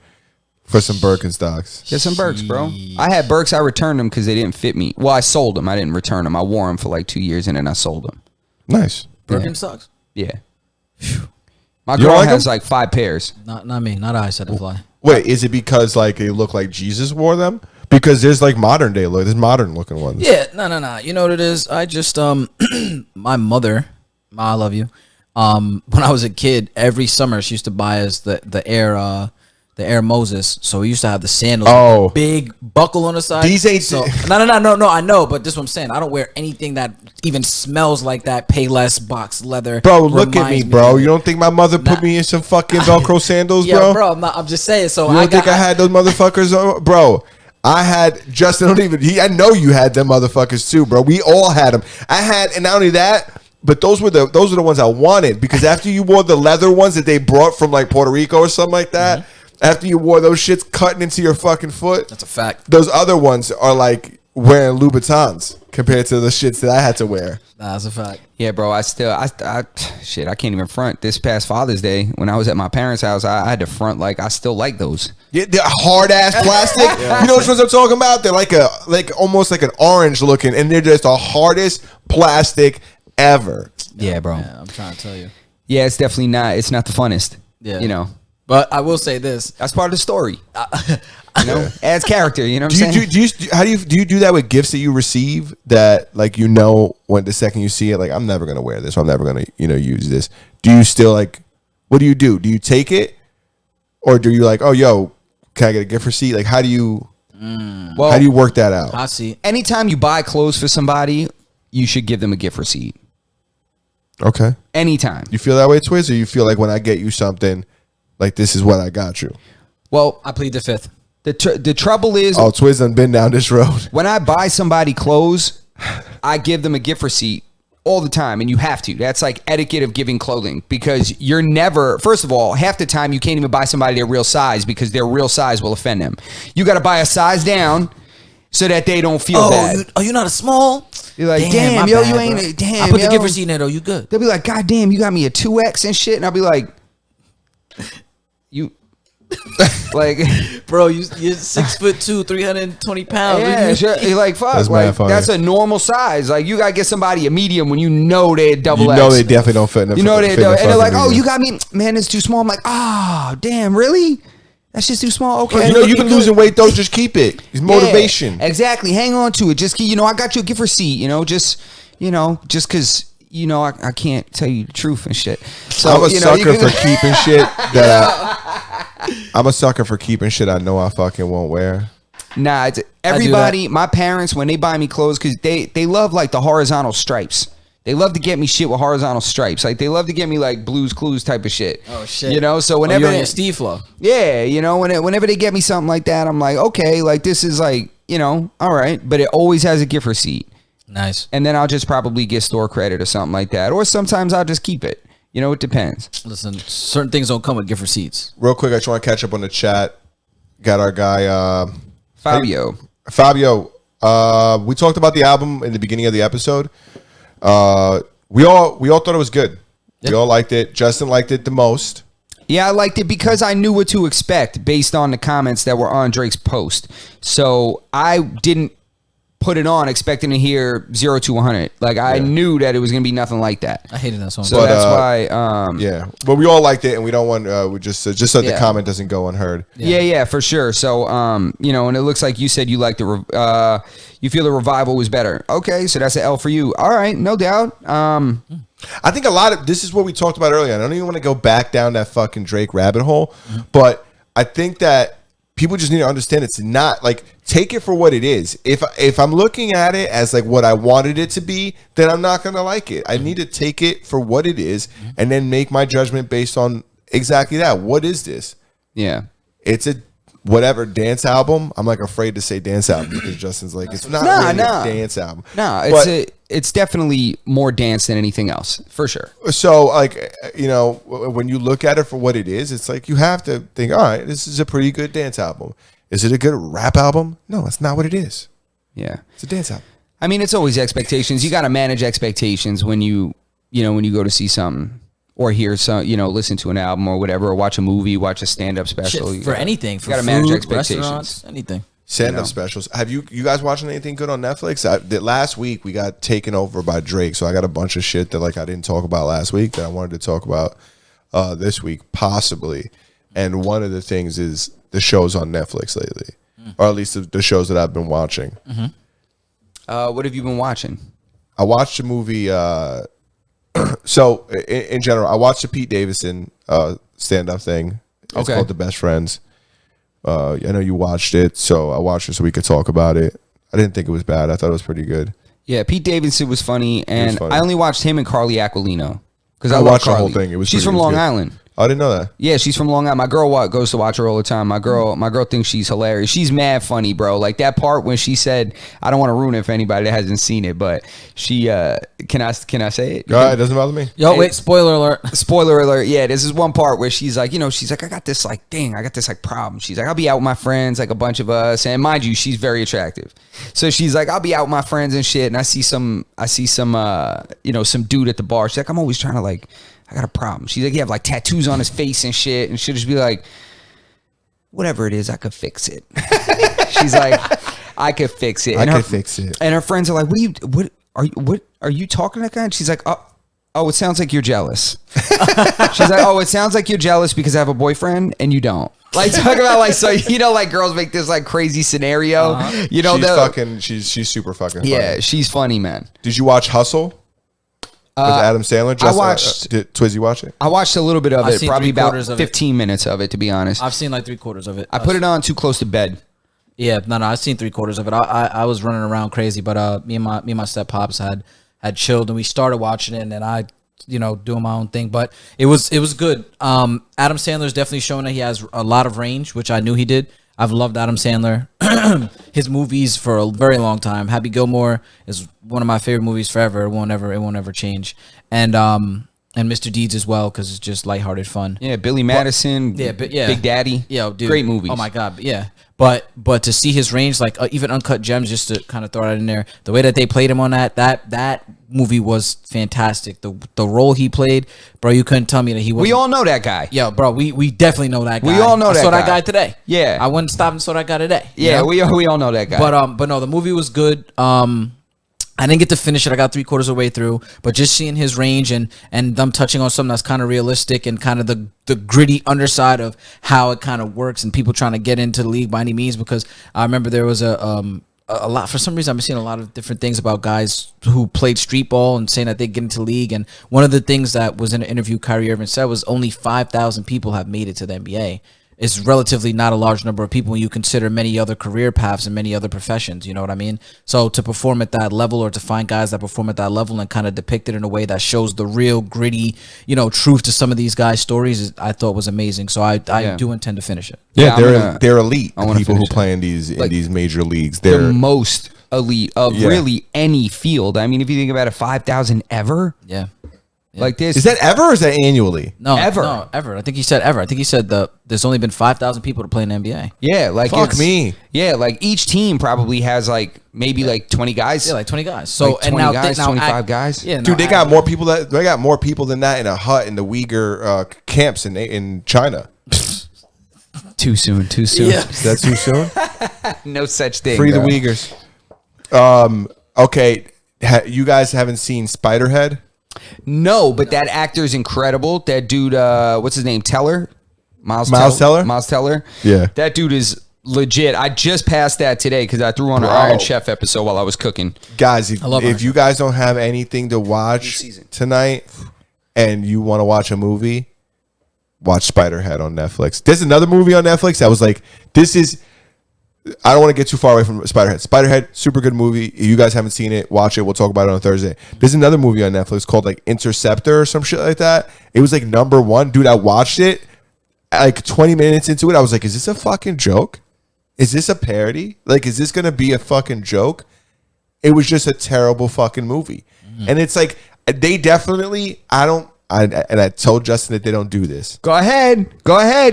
for some Birkenstocks. Get some Birks, bro. I had Birks. I returned them because they didn't fit me. Well, I sold them. I didn't return them. I wore them for like 2 years and then I sold them. Nice. Birkenstocks. Yeah. My You girl like has 'em? like 5 pairs. Not me. Not I said to fly. Wait, is it because like they look like Jesus wore them? Because there's like modern day look. There's modern looking ones. Yeah. No. You know what it is? I just my mother, Ma, I love you. When I was a kid, every summer she used to buy us the Air Moses. So we used to have the sandals, Oh. with the big buckle on the side. These ain't- so, no. I know, but this is what I'm saying. I don't wear anything that even smells like that Payless box leather. Bro, look at me, Reminds bro. of You it. don't think my mother put Nah. me in some fucking Velcro sandals, Yeah, bro? I'm just saying. So You don't think I had those motherfuckers, bro? I had Justin. I know you had them motherfuckers too, bro. We all had them. And not only that, but those were the ones I wanted because after you wore the leather ones that they brought from like Puerto Rico or something like that, after you wore those shits cutting into your fucking foot, That's a fact. those other ones are like wearing Louboutins compared to the shits that I had to wear. That's a fact. Yeah, bro. I can't even front. This past Father's Day, when I was at my parents' house, I had to front like I still like those. Yeah, they're hard ass plastic. You know which ones I'm talking about? They're like almost like an orange looking, and they're just the hardest plastic ever. Yeah, bro. Yeah, I'm trying to tell you. Yeah, it's definitely not. It's not the funnest. Yeah. But I will say this. That's part of the story. Adds character. You know what I'm saying? Do you do that with gifts that you receive that like when the second you see it, like I'm never gonna wear this, or I'm never gonna use this. Do you still like? What do you do? Do you take it, or do you like? Oh, yo, can I get a gift receipt? Like, how do you work that out? I see. Anytime you buy clothes for somebody, you should give them a gift receipt. Okay. Anytime. You feel that way, Twiz, or you feel like when I get you something, like this is what I got you? Well, I plead the fifth. the trouble is, Oh, Twiz done been down this road. when I buy somebody clothes, I give them a gift receipt all the time, and you have to. That's like etiquette of giving clothing because you're never, first of all, half the time you can't even buy somebody their real size because their real size will offend them. You got to buy a size down, so that they don't feel bad. You're not a small. You're like, my damn, yo, bad, you bro. ain't. Damn, I put yo. the gift receipt in there though. You good? They'll be like, God damn, you got me a 2X and shit, and I'll be like, you. Like, Bro, you're 6'2", 320 pounds. yeah, sure. You're like, fuck, That's mad like funny. that's a normal size. Like, you gotta get somebody a medium when you know they're double You X. know they definitely don't fit in the You know they fit in don't, the and they're like, fucking oh, you medium. got me, man, it's too small. I'm like, oh, damn, really? That's just too small. Okay, You know, you've been losing weight though. Just keep it. It's motivation. Yeah, exactly. Hang on to it. Just keep, I got you a gift receipt. Just because. I can't tell you the truth and shit. So I'm a you sucker can- for keeping shit I'm a sucker for keeping shit I know I fucking won't wear. Nah, it's everybody. My parents, when they buy me clothes, because they love like the horizontal stripes. They love to get me shit with horizontal stripes. Like they love to get me like Blues Clues type of shit. Oh shit. So whenever you're on your Steve flow. yeah, whenever they get me something like that, I'm like, okay, like this is like, all right, but it always has a gift receipt. Nice. And then I'll just probably get store credit or something like that. Or sometimes I'll just keep it. It depends. Listen, certain things don't come with gift receipts. Real quick, I just want to catch up on the chat. Got our guy Fabio. Fabio, we talked about the album in the beginning of the episode. We all thought it was good. We all liked it. Justin liked it the most. Yeah, I liked it because I knew what to expect based on the comments that were on Drake's post. So I didn't put it on expecting to hear 0 to 100. Like I knew that it was going to be nothing like that. I hated that song. So But, that's why. Yeah, but we all liked it, and we don't want we just so the Yeah. comment doesn't go unheard. Yeah, for sure. So, and it looks like you said you liked you feel the revival was better. Okay, so that's an L for you. All right, no doubt. I think a lot of this is what we talked about earlier. I don't even want to go back down that fucking Drake rabbit hole, but I think that people just need to understand it's not like take it for what it is. If I'm looking at it as like what I wanted it to be, then I'm not gonna like it. I need to take it for what it is and then make my judgment based on exactly that. What is this? Yeah. It's a whatever dance album. I'm like afraid to say dance album because Justin's like it's not Nah, really nah. a dance album. No, But- it's definitely more dance than anything else, for sure. So, like, when you look at it for what it is, it's like you have to think, all right, this is a pretty good dance album. Is it a good rap album? No, that's not what it is. Yeah. It's a dance album. I mean, it's always expectations. You got to manage expectations when you go to see something or hear some, listen to an album or whatever, or watch a movie, watch a stand-up special. Shit, for anything, for you gotta food, manage expectations. restaurants, anything. Stand-up specials. Have you guys watching anything good on Netflix? Last week we got taken over by Drake, so I got a bunch of shit that like I didn't talk about last week that I wanted to talk about this week, possibly. And one of the things is the shows on Netflix lately, or at least the shows that I've been watching. What have you been watching? I watched a movie. So in general, I watched the Pete Davidson stand-up thing. It's Okay. called The Best Friends. I know you watched it, so I watched it so we could talk about it. I didn't think it was bad. I thought it was pretty good. Yeah, Pete Davidson was funny, and funny. I only watched him and Carly Aquilino because I love watched the Carly. whole thing. It was She's pretty- from it was Long good. Island. I didn't know that. Yeah, she's from Long Island. My girl goes to watch her all the time. My girl thinks she's hilarious. She's mad funny, bro. Like that part when she said, I don't want to ruin it for anybody that hasn't seen it, but she can I say it? All right, it doesn't bother me. Yo, wait, spoiler alert. Spoiler alert. Yeah, this is one part where she's like, I got this like problem. She's like, I'll be out with my friends, like a bunch of us. And mind you, she's very attractive. So she's like, I'll be out with my friends and shit. And I see some some dude at the bar. She's like, I'm always trying to like, I got a problem. She's like, you have like tattoos on his face and shit. And she'll just be like, whatever it is, I could fix it. She's like, I could fix it. I And could fix it. And her friends are like, what are you talking to that guy? And she's like, oh, it sounds like you're jealous. She's like, oh, it sounds like you're jealous because I have a boyfriend and you don't. Like talk about like, so like girls make this like crazy scenario. She's super fucking funny. Yeah, she's funny, man. Did you watch Hustle with Adam Sandler? I watched- Did Twizzy watch it? I watched a little bit of I've it, seen probably about 3/4 of it. 15 minutes of it, to be honest. I've seen like 3/4 of it. I put it on too close to bed. Yeah, no, I've seen 3/4 of it. I was running around crazy, but me and my step pops had chilled, and we started watching it, and then I, doing my own thing. But it was good. Adam Sandler's definitely showing that he has a lot of range, which I knew he did. I've loved Adam Sandler, his movies for a very long time. Happy Gilmore is one of my favorite movies forever. It won't ever change. And Mr. Deeds as well, because it's just lighthearted fun. Yeah, Billy Madison. Yeah, but yeah, Big Daddy. Yo, dude, Great movies. Oh my god, yeah. But to see his range, like even Uncut Gems, just to kind of throw that in there, the way that they played him on that movie was fantastic. The role he played, bro, you couldn't tell me that he wasn't. We all know that guy. Yeah, bro, we definitely know that guy. We all know I that saw that guy. guy today. Yeah. I went and stopped and saw that guy today. Yeah, you know? we all know that guy. But no, the movie was good. I didn't get to finish it. I got 3/4 of the way through, but just seeing his range and them touching on something that's kind of realistic and kind of the gritty underside of how it kind of works and people trying to get into the league by any means. Because I remember there was a lot, for some reason I've been seeing a lot of different things about guys who played street ball and saying that they get into the league. And one of the things that was in an interview Kyrie Irving said was only 5,000 people have made it to the NBA. It's relatively not a large number of people when you consider many other career paths and many other professions. You know what I mean? So to perform at that level, or to find guys that perform at that level and kind of depict it in a way that shows the real gritty, truth to some of these guys' stories, I thought was amazing. So I do intend to finish it. Yeah, Yeah, they're elite. I wanna People who finish it. play in these Like, major leagues. the They're most elite of really any field. I mean, if you think about it, 5,000 ever Yeah. like this. is that ever or is that annually? No, Ever. No, ever. I think he said ever. I think he said there's only been 5,000 people to play in the NBA. Yeah, like Fuck it's- me. Yeah, like each team probably has like maybe like 20 guys. Yeah, like 20 guys. So Like and 20 now guys, now 25 guys? Yeah, Dude, now they got more people than that in a hut in the Uyghur camps in China. Too soon. Yeah. Is that too soon? No such thing. Free the bro. Uyghurs. Okay, you guys haven't seen Spiderhead? No, but that actor's incredible. That dude, what's his name? Teller? Miles Teller? Miles Teller? Yeah. That dude is legit. I just passed that today because I threw on an Bro. Iron Chef episode while I was cooking. Guys, love if Iron you guys don't have anything to watch season. tonight and you want to watch a movie, watch Spiderhead on Netflix. There's another movie on Netflix that was like, I don't want to get too far away from Spiderhead. Spiderhead, super good movie. If you guys haven't seen it, watch it. We'll talk about it on Thursday. There's another movie on Netflix called like Interceptor or some shit like that. It was like #1. Dude, I watched it. Like 20 minutes into it, I was like, is this a fucking joke? Is this a parody? Like, is this going to be a fucking joke? It was just a terrible fucking movie. And it's like, they definitely, I told Justin that they don't do this. Go ahead.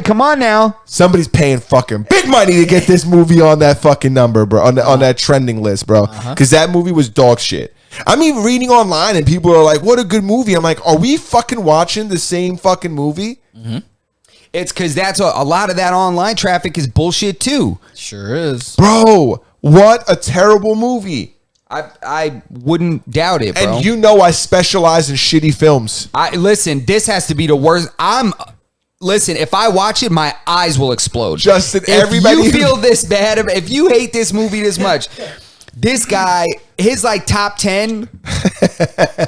Come on now. Somebody's paying fucking big money to get this movie on that fucking number, bro, on that trending list, bro. Because that movie was dog shit. I'm even reading online and people are like, what a good movie. I'm like, are we fucking watching the same fucking movie? It's because that's a lot of that online traffic is bullshit too. Sure is. Bro, what a terrible movie. I wouldn't doubt it, bro. And you know I specialize in shitty films. Listen, this has to be the worst. Listen, if I watch it, my eyes will explode. Justin, if everybody- you feel this bad, if you hate this movie this much, this guy, his like top 10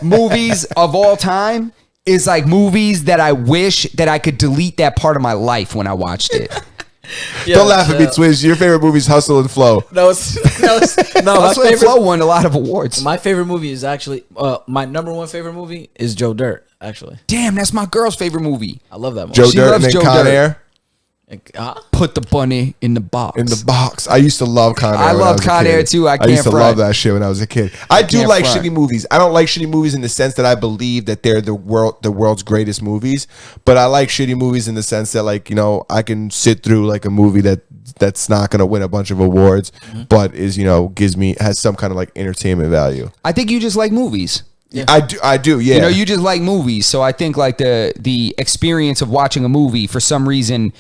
movies of all time is like movies that I wish that I could delete that part of my life when I watched it. Don't laugh at me, Twiz. Your favorite movie is Hustle and Flow. No, my Hustle and favorite. Flow won a lot of awards. My favorite movie is actually my #1 favorite movie is Joe Dirt. Actually, Damn, that's my girl's favorite movie. I love that movie. Joe She Dirt loves and then Joe Con Dirt. Air Put the bunny in the box. in the box. I used to love Con Air. I when loved was a Con kid. Air too. I used can't to front. love that shit when I was a kid. I do can't like front. shitty movies. I don't like shitty movies in the sense that I believe that they're the world's greatest movies, but I like shitty movies in the sense that I can sit through like a movie that's not going to win a bunch of awards, but is has some kind of like entertainment value. I think you just like movies. I do. Yeah. You just like movies, so I think like the experience of watching a movie for some reason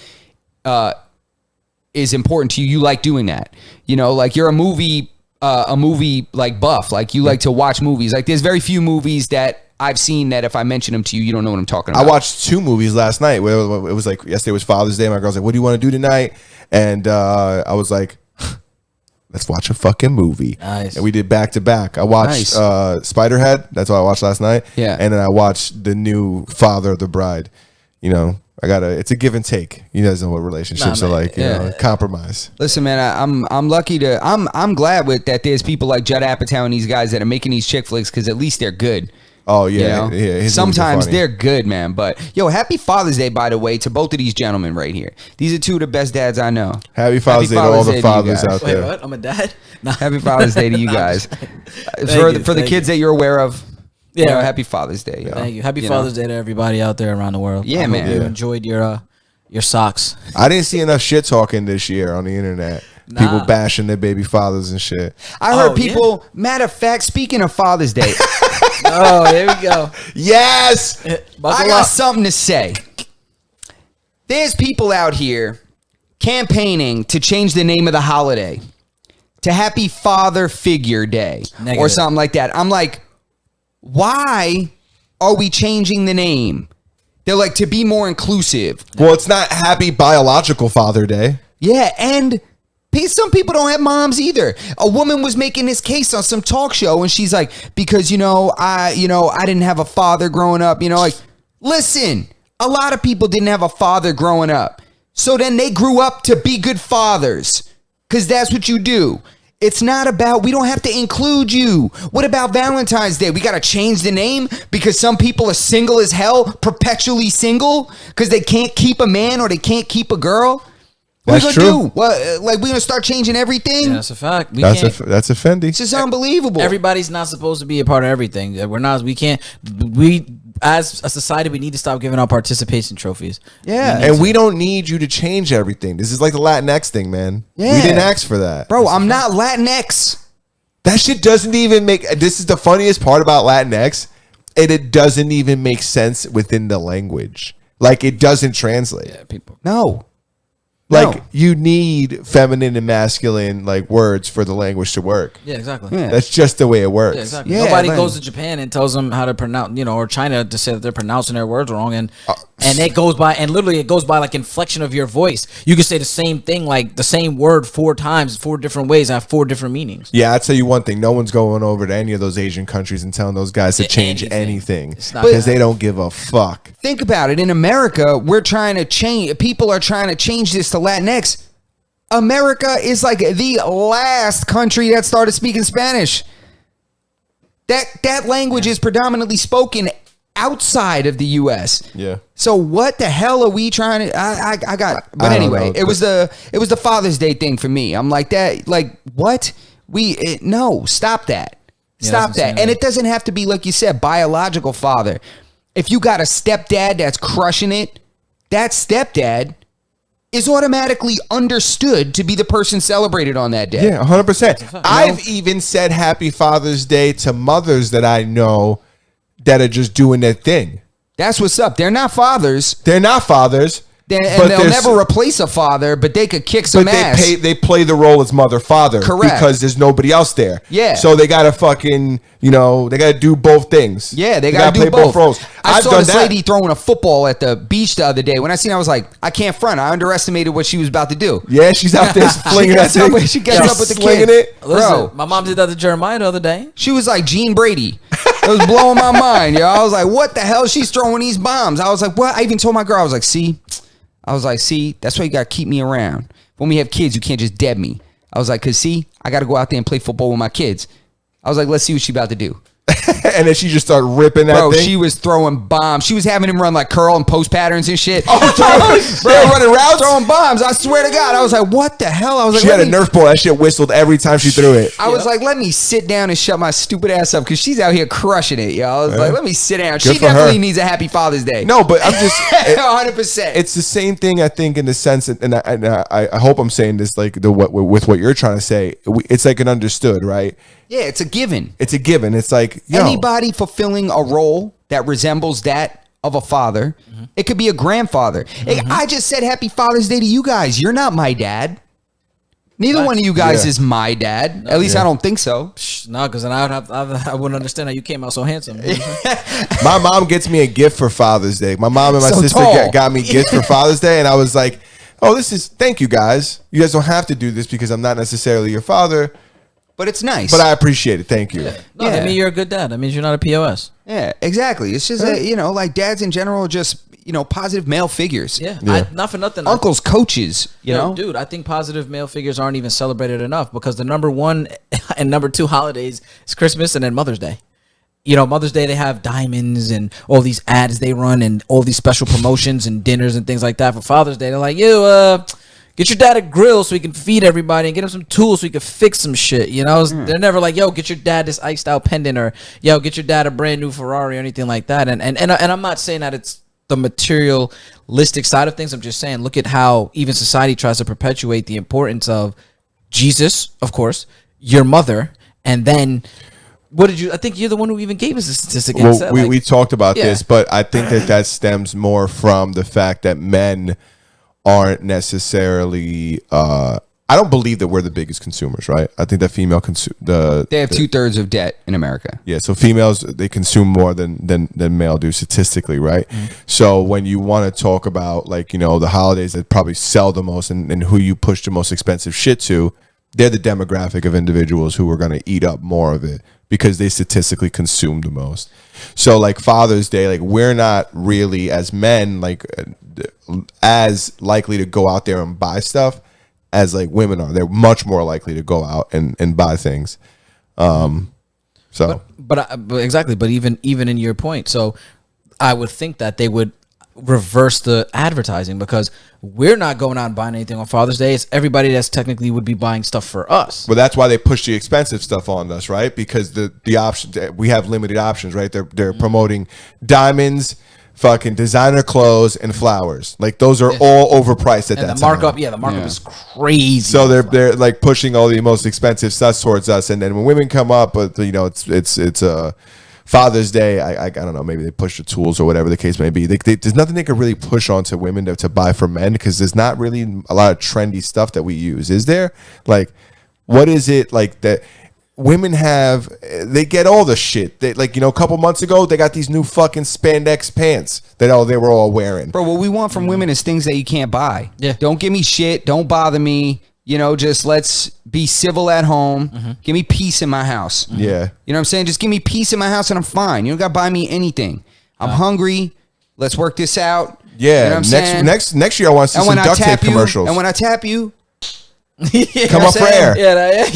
is important to you. You like doing that. Like you're a movie like buff. Like you like to watch movies. Like there's very few movies that I've seen that if I mention them to you, you don't know what I'm talking about. I watched 2 movies last night. Where it was like yesterday was Father's Day. My girl's like, "What do you want to do tonight?" And I was like, "Let's watch a fucking movie." Nice. And we did back to back. I watched Nice. Spiderhead. That's what I watched last night. Yeah. And then I watched the new Father of the Bride. It's a give and take. You guys know what relationships Nah, are man. like. Yeah. Compromise. Listen, man, I'm lucky I'm glad that there's people like Judd Apatow and these guys that are making these chick flicks because at least they're good. Oh You yeah, know? yeah. his movies are Sometimes funny. they're good, man. But happy Father's Day, by the way, to both of these gentlemen right here. These are 2 of the best dads I know. Happy Father's Day to all the you fathers guys. out Wait, there. what? I'm a dad. Nah. Happy Father's Day to you guys. For you, the thank kids that you're aware of, Yeah. happy Father's Day. Yo. Thank you. Happy know? Father's Day to everybody out there around the world. Yeah, I hope man. You enjoyed your Your socks. I didn't see enough shit talking this year on the internet. Nah. People bashing their baby fathers and shit. I heard Oh, people. Matter of fact, speaking of Father's Day, Oh, here we go. Yes. I Buckle got up. something to say. There's people out here campaigning to change the name of the holiday to Happy Father Figure Day or Negative. something like that. I'm like, why are we changing the name? They're like, to be more inclusive. Well, it's not Happy Biological Father Day. Yeah, and some people don't have moms either. A woman was making this case on some talk show, and she's like, because I didn't have a father growing up. Like, listen, a lot of people didn't have a father growing up, so then they grew up to be good fathers, because that's what you do. It's not about, we don't have to include you. What about Valentine's Day? We got to change the name because some people are single as hell, perpetually single, because they can't keep a man or they can't keep a girl. What That's we gonna true. do? What, like, we gonna start changing everything? Yeah, that's a fact. We That's can't. that's offending. It's just unbelievable. Everybody's not supposed to be a part of everything. We're not. We can't. We as a society, we need to stop giving out participation trophies. Yeah. We need And to. we don't need you to change everything. This is like the Latinx thing, man. Yeah. We didn't ask for that. Bro, I'm not Latinx. That shit doesn't even make. This is the funniest part about Latinx, and it doesn't even make sense within the language. Like, it doesn't translate. Yeah, people. No. Like, No. you need feminine and masculine like words for the language to work. Yeah, exactly. Yeah. That's just the way it works. Yeah, exactly. Yeah, Nobody like- goes to Japan and tells them how to pronounce, or China to say that they're pronouncing their words wrong, and it goes by, and literally it goes by like inflection of your voice. You can say the same thing, like the same word 4 times, 4 different ways, have 4 different meanings. Yeah, I'll tell you one thing. No one's going over to any of those Asian countries and telling those guys to change anything It's not because gonna they don't give a fuck. Think about it. In America, we're trying to change. People are trying to change this to Latinx. America is like the last country that started speaking Spanish. That language is predominantly spoken outside of the U.S. Yeah. So what the hell are we trying to? I got. But I don't anyway, know. it was the Father's Day thing for me. I'm like that. Like what? No, stop that. Yeah, Stop that's that. insane. And it doesn't have to be like you said, biological father. If you got a stepdad that's crushing it, that stepdad is automatically understood to be the person celebrated on that day. Yeah, 100%. I've even said Happy Father's Day to mothers that I know that are just doing their thing. That's what's up. They're not fathers. They're not fathers. And but they'll there's- never replace a father, but they could kick some But ass. they play the role as mother father. Correct. Because there's nobody else there. Yeah. So they gotta fucking, they gotta do both things. Yeah, they gotta do play both. roles. I I've saw done this that. lady throwing a football at the beach the other day. When I seen it, I was like, I can't front. I underestimated what she was about to do. Yeah, she's out there flinging that gets up thing. with- she gets She's up with the slinging kid. it. Listen, Bro. my mom did that to Jeremiah the other day. She was like Gene Brady. It was blowing my mind, yo. I was like, what the hell? She's throwing these bombs. I was like, what? I even told my girl, I was like, see, that's why you got to keep me around. When we have kids, you can't just dead me. I was like, because see, I got to go out there and play football with my kids. I was like, let's see what she about to do. And then she just started ripping that Bro, thing. she was throwing bombs. She was having him run like curl and post patterns and shit. They were running routes? Throwing bombs. I swear to God. I was like, what the hell? I was like, She had a let me- Nerf ball. That shit whistled every time she threw it. I was like, let me sit down and shut my stupid ass up because she's out here crushing it, yo. I was like, let me sit down. She for her. definitely needs a happy Father's Day. No, but I'm just... 100%. It's the same thing, I think, in the sense, and I hope I'm saying this like with what you're trying to say. It's like an understood, right? Yeah, it's a given. It's a given. It's like, yo, Anybody fulfilling a role that resembles that of a father, it could be a grandfather. Hey, I just said Happy Father's Day to you guys. You're not my dad. Neither one of you guys Yeah. is my dad. At least I don't think so. No, because then I wouldn't understand how you came out so handsome. my mom gets me a gift for Father's Day. My mom and my So sister tall. got me gifts for Father's Day, and I was like, oh, thank you guys. You guys don't have to do this because I'm not necessarily your father, But it's nice. but I appreciate it. Thank you. No, Yeah. that means you're a good dad. That means you're not a POS. Yeah, exactly. It's just, like dads in general are just, positive male figures. Yeah. Yeah. Not for nothing. Uncles, coaches, you know? Dude, I think positive male figures aren't even celebrated enough because the number 1 and number 2 holidays is Christmas and then Mother's Day. Mother's Day, they have diamonds and all these ads they run and all these special promotions and dinners and things like that. For Father's Day, they're like, get your dad a grill so he can feed everybody and get him some tools so he can fix some shit. They're never like, yo, get your dad this iced out pendant or yo, get your dad a brand new Ferrari or anything like that. And I'm not saying that it's the materialistic side of things. I'm just saying, look at how even society tries to perpetuate the importance of Jesus, of course, your mother, and then what did you? I think you're the one who even gave us a statistic. And Well, said, we like, talked about Yeah. this, but I think that stems more from the fact that men aren't necessarily. I don't believe that we're the biggest consumers, right? I think that female They have 2/3 of debt in America. Yeah, so females, they consume more than male do statistically, right? So when you want to talk about, like, you know, the holidays that probably sell the most and who you push the most expensive shit to, they're the demographic of individuals who are going to eat up more of it because they statistically consume the most. So like Father's Day, like we're not really as men like as likely to go out there and buy stuff as like women are. They're much more likely to go out and buy things. So but exactly. But even in your point, so I would think that they would reverse the advertising because we're not going out and buying anything on Father's Day. It's everybody that's technically would be buying stuff for us. well, that's why they push the expensive stuff on us, right? Because the options, we have limited options, right? They're promoting diamonds, fucking designer clothes, and flowers. Like those are all overpriced at And that the time. markup, the markup is crazy. So they're like pushing all the most expensive stuff towards us, and then when women come up, but you know it's Father's Day. I don't know, maybe they push the tools or whatever the case may be. There's nothing they could really push onto women to buy for men because there's not really a lot of trendy stuff that we use. Is there? Like, what is it like that? Women have, they get all the shit. They, like, you know, a couple months ago, they got these new fucking spandex pants that they were all wearing. Bro, what we want from women is things that you can't buy. Yeah. Don't give me shit. Don't bother me. You know, just let's be civil at home. Give me peace in my house. Yeah. You know what I'm saying? Just give me peace in my house and I'm fine. You don't got to buy me anything. I'm hungry. Let's work this out. Yeah. You know what I'm saying? Next year, I want to see some duct tape commercials. And when I tap you, Come up for air. Yeah.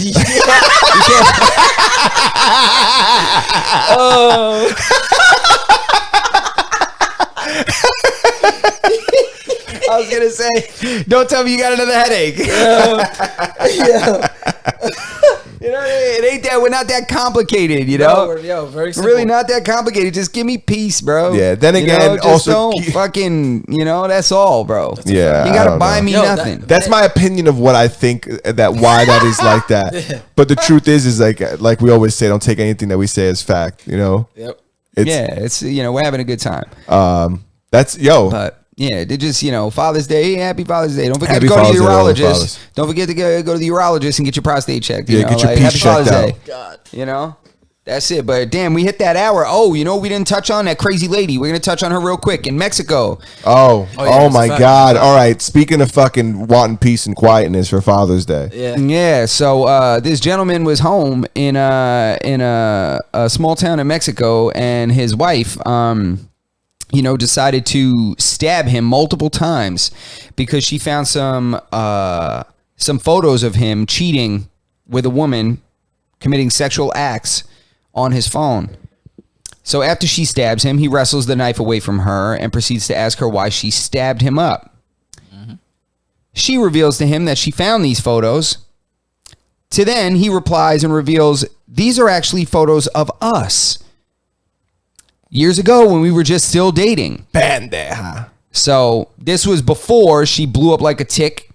I was going to say, don't tell me you got another headache. You know, it ain't that, we're not that complicated, you know? Very We're simple. really not that complicated. Just give me peace, bro. Yeah, then You know, again, just also don't keep- fucking, you know, that's all, bro. Yeah, You I gotta don't buy know. me Yo, nothing. That's my opinion of what I think that why that is like that. But the truth is like we always say, don't take anything that we say as fact. You know. Yep. It's, Yeah, it's, you know, we're having a good time. That's But yeah, they just, you know, Father's Day, happy Father's Day. Don't forget Happy to go to Father's the Day to all the urologist. fathers. Don't forget to go to the urologist and get your prostate checked. You Yeah, know, get your like, piece happy checked Father's out. Day. God. You know? That's it. But damn, we hit that hour. Oh, you know what we didn't touch on? That crazy lady. We're going to touch on her real quick. In Mexico. oh yeah, it's my a fact. God! All right, speaking of fucking wanting peace and quietness for Father's Day. Yeah. Yeah, so this gentleman was home in a small town in Mexico, and his wife, you know, decided to stab him multiple times because she found some photos of him cheating with a woman, committing sexual acts on his phone. So after she stabs him, he wrestles the knife away from her and proceeds to ask her why she stabbed him up. She reveals to him that she found these photos. To then he replies and reveals, these are actually photos of us. Years ago when we were just still dating. Bandeja. So this was before she blew up like a tick.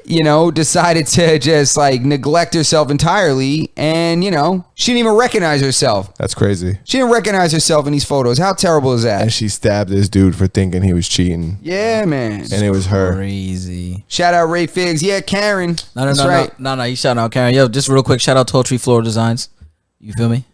You know, decided to just like neglect herself entirely. And, you know, she didn't even recognize herself. That's crazy. She didn't recognize herself in these photos. How terrible is And that? she stabbed this dude for thinking he was cheating, Yeah, man. and it was her. Crazy. Shout out Ray Figs. Yeah, Karen. No, That's right. You shout out Karen. Yo, just real quick, shout out Tall Tree Floral Designs. You feel me?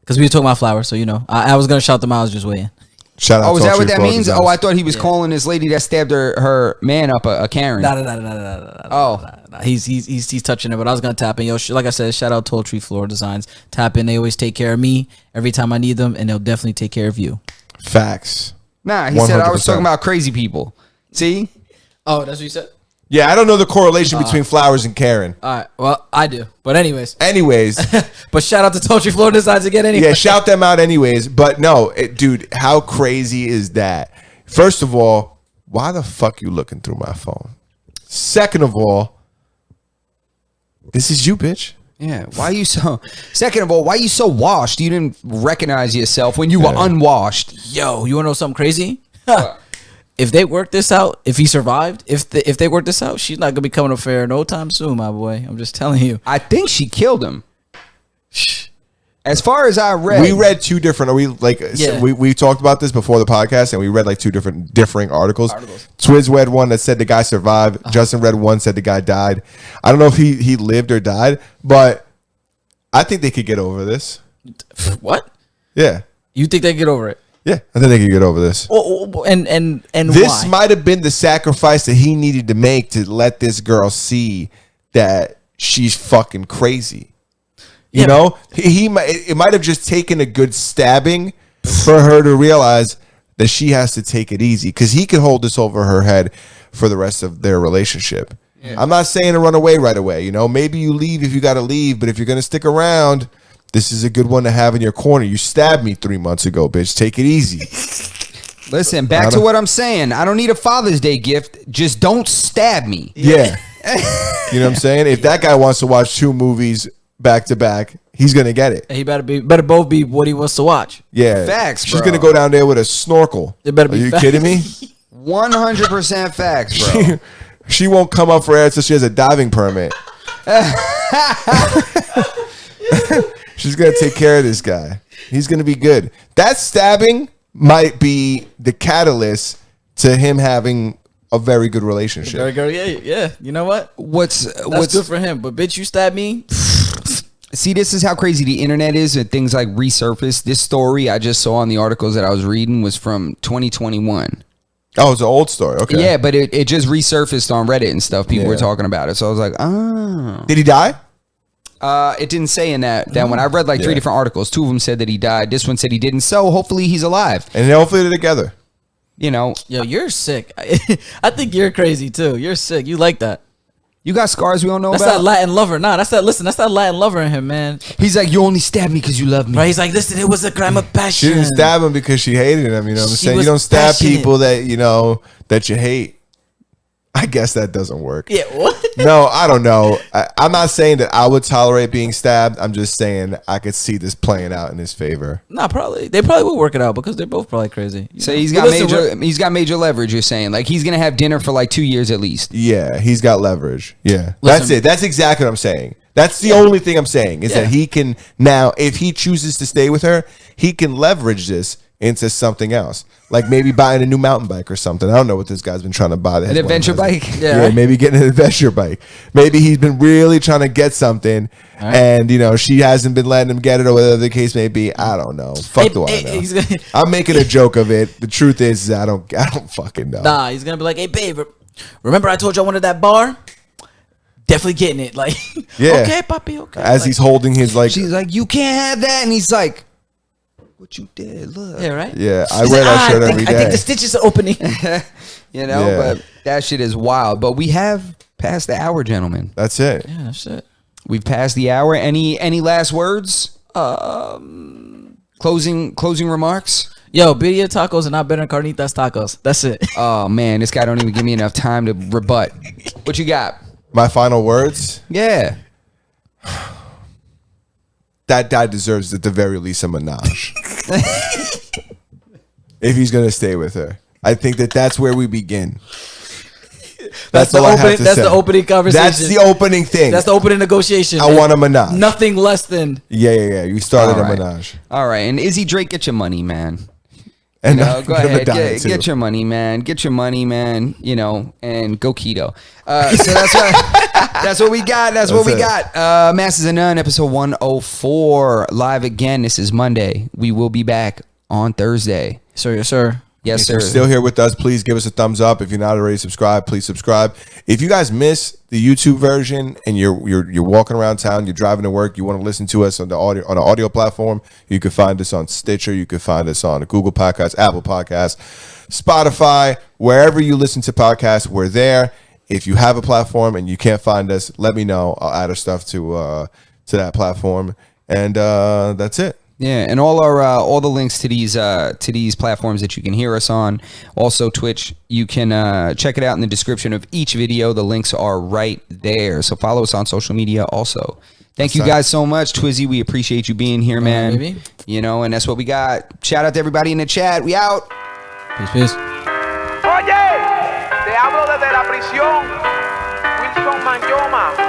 Because we were talking about flowers, so you know. I was gonna shout them out. I was just waiting. Shout out. Oh, is to that all what Tree that Floral means? Designs. Oh, I thought he was calling this lady that stabbed her man up a Karen. No. Oh. He's touching it, but I was gonna tap in. Yo, like I said, shout out Tall Tree Floral Designs. Tap in. They always take care of me every time I need them, and they'll definitely take care of you. Facts. Nah, he said I was 100%. talking about crazy people. See? Oh, that's what you said. Yeah, I don't know the correlation between flowers and Karen. All right. Well, I do. But anyways, Anyways, but shout out to Tall Tree Floral Designs again. Anyway. yeah, shout them out anyways. But no, dude, how crazy is that? First of all, why the fuck you looking through my phone? Second of all, this is you, bitch. Yeah. Why are you so? Second of all, why are you so washed? You didn't recognize yourself when you were unwashed. Yo, you wanna know something crazy? If they work this out, if he survived, if they work this out, she's not gonna be coming to fair no time soon, my boy. I'm just telling you. I think she killed him. As far as I read, We read two different. Yeah. We talked about this before the podcast, and we read like two differing articles. Twiz read one that said the guy survived. Justin read one said the guy died. I don't know if he lived or died, but I think they could get over this. What? Yeah, You think they get over it? yeah, I think they could get over this. And This why? might have been the sacrifice that he needed to make to let this girl see that she's fucking crazy. You know, it might have just taken a good stabbing for her to realize that she has to take it easy, because he could hold this over her head for the rest of their relationship. Yeah. I'm not saying to run away right away. You know, maybe you leave if you got to leave, but if you're going to stick around, this is a good one to have in your corner. You stabbed me 3 months ago, bitch. Take it easy. listen, back to what I'm saying. I don't need a Father's Day gift. Just don't stab me. Yeah. You know what I'm saying? If that guy wants to watch 2 movies back to back, he's gonna get it. He better both be what he wants to watch. Yeah, Facts, She's bro. gonna go down there with a snorkel. It better be Are you facts. kidding me? 100% facts, bro. She won't come up for air until she has a diving permit. She's gonna take care of this guy. He's gonna be good. That stabbing might be the catalyst to him having a very good relationship. Very good. Yeah. You know what? What's That's good for him. But bitch, you stabbed me. See, this is how crazy the internet is, and things like resurface. This story I just saw in the articles that I was reading was from 2021. Oh, it's an old story. Okay. Yeah, but it just resurfaced on Reddit and stuff. People were Yeah. talking about it. So I was like, oh. Did he die? It didn't say in that one. I read like 3 different articles. 2 of them said that he died. This one said he didn't. So hopefully he's alive. And hopefully they're together. You know, Yo, you're sick. I think you're crazy too. You're sick. You like that. you got scars we don't know That's about. that Latin lover. Nah, that's that Latin lover in him, man. He's like, you only stabbed me because you love me. Right? He's like, listen, it was a crime of She passion. didn't stab him because she hated him. You know what I'm She saying? You was don't stab passionate. people that that you hate. I guess that doesn't work. Yeah, what? No, I don't know. I'm not saying that I would tolerate being stabbed. I'm just saying I could see this playing out in his favor. Nah, probably. They probably will work it out because they're both probably crazy. You So know? he's But got listen, he's got major leverage. You're saying like he's gonna have dinner for like 2 years at least. Yeah, he's got leverage. Yeah, Listen. that's it. That's exactly what I'm saying. That's the only thing I'm saying is that he can now, if he chooses to stay with her, he can leverage this into something else, like maybe buying a new mountain bike or something. I don't know what this guy's been trying to buy. An adventure bike. Yeah, Yeah, right? maybe getting an adventure bike. Maybe he's been really trying to get something, and she hasn't been letting him get it, or whatever the case may be. I don't know. Fuck do I know? he's gonna- I'm making a joke of it. The truth is, I don't fucking know. Nah, he's gonna be like, hey, babe, remember I told you I wanted that bar? Definitely getting it. Like, Yeah. okay, papi, okay. As Like, he's holding his She's like, you can't have that, and he's like, what you did? Look, yeah, right? yeah, I He's wear like, that shirt I every think day. the stitches are opening. you know. Yeah. But that shit is wild. But we have passed the hour, gentlemen. That's it. Yeah, shit. We've passed the hour. Any last words? Closing remarks. Yo, birria tacos are not better than carnitas tacos. That's it. Oh man, this guy don't even give me enough time to rebut. What you got? My final words. Yeah. That guy deserves at the very least a menage. If he's gonna stay with her, I think that's where we begin. That's the all I have opening. to That's say. the opening conversation. That's the opening thing. That's the opening negotiation. I man. want a menage. Nothing less than. Yeah. You started All a right. menage. All right. And Izzy Drake, get your money, man. And No, go I'm gonna ahead. die too. Get your money, man. Get your money, man. And go keto. So that's what we got. That's what we That's it. got. Masters of None, episode 104, live again. This is Monday. We will be back on Thursday. Sir, yes, sir. Yes, If sir. you're still here with us, please give us a thumbs up. If you're not already subscribed, please subscribe. If you guys miss the YouTube version and you're walking around town, you're driving to work, you want to listen to us on an audio platform, you can find us on Stitcher, you can find us on Google Podcasts, Apple Podcasts, Spotify, wherever you listen to podcasts, we're there. If you have a platform and you can't find us, let me know. I'll add our stuff to that platform, and that's it. Yeah, and all the links to these platforms that you can hear us on. Also Twitch, you can check it out in the description of each video. The links are right there. So follow us on social media also. Thank you guys so much, Twizzy. We appreciate you being here, man. baby. You know, and that's what we got. Shout out to everybody in the chat. We out. Peace, peace. Oye, te hablo desde la prisión. Wilson Manyoma.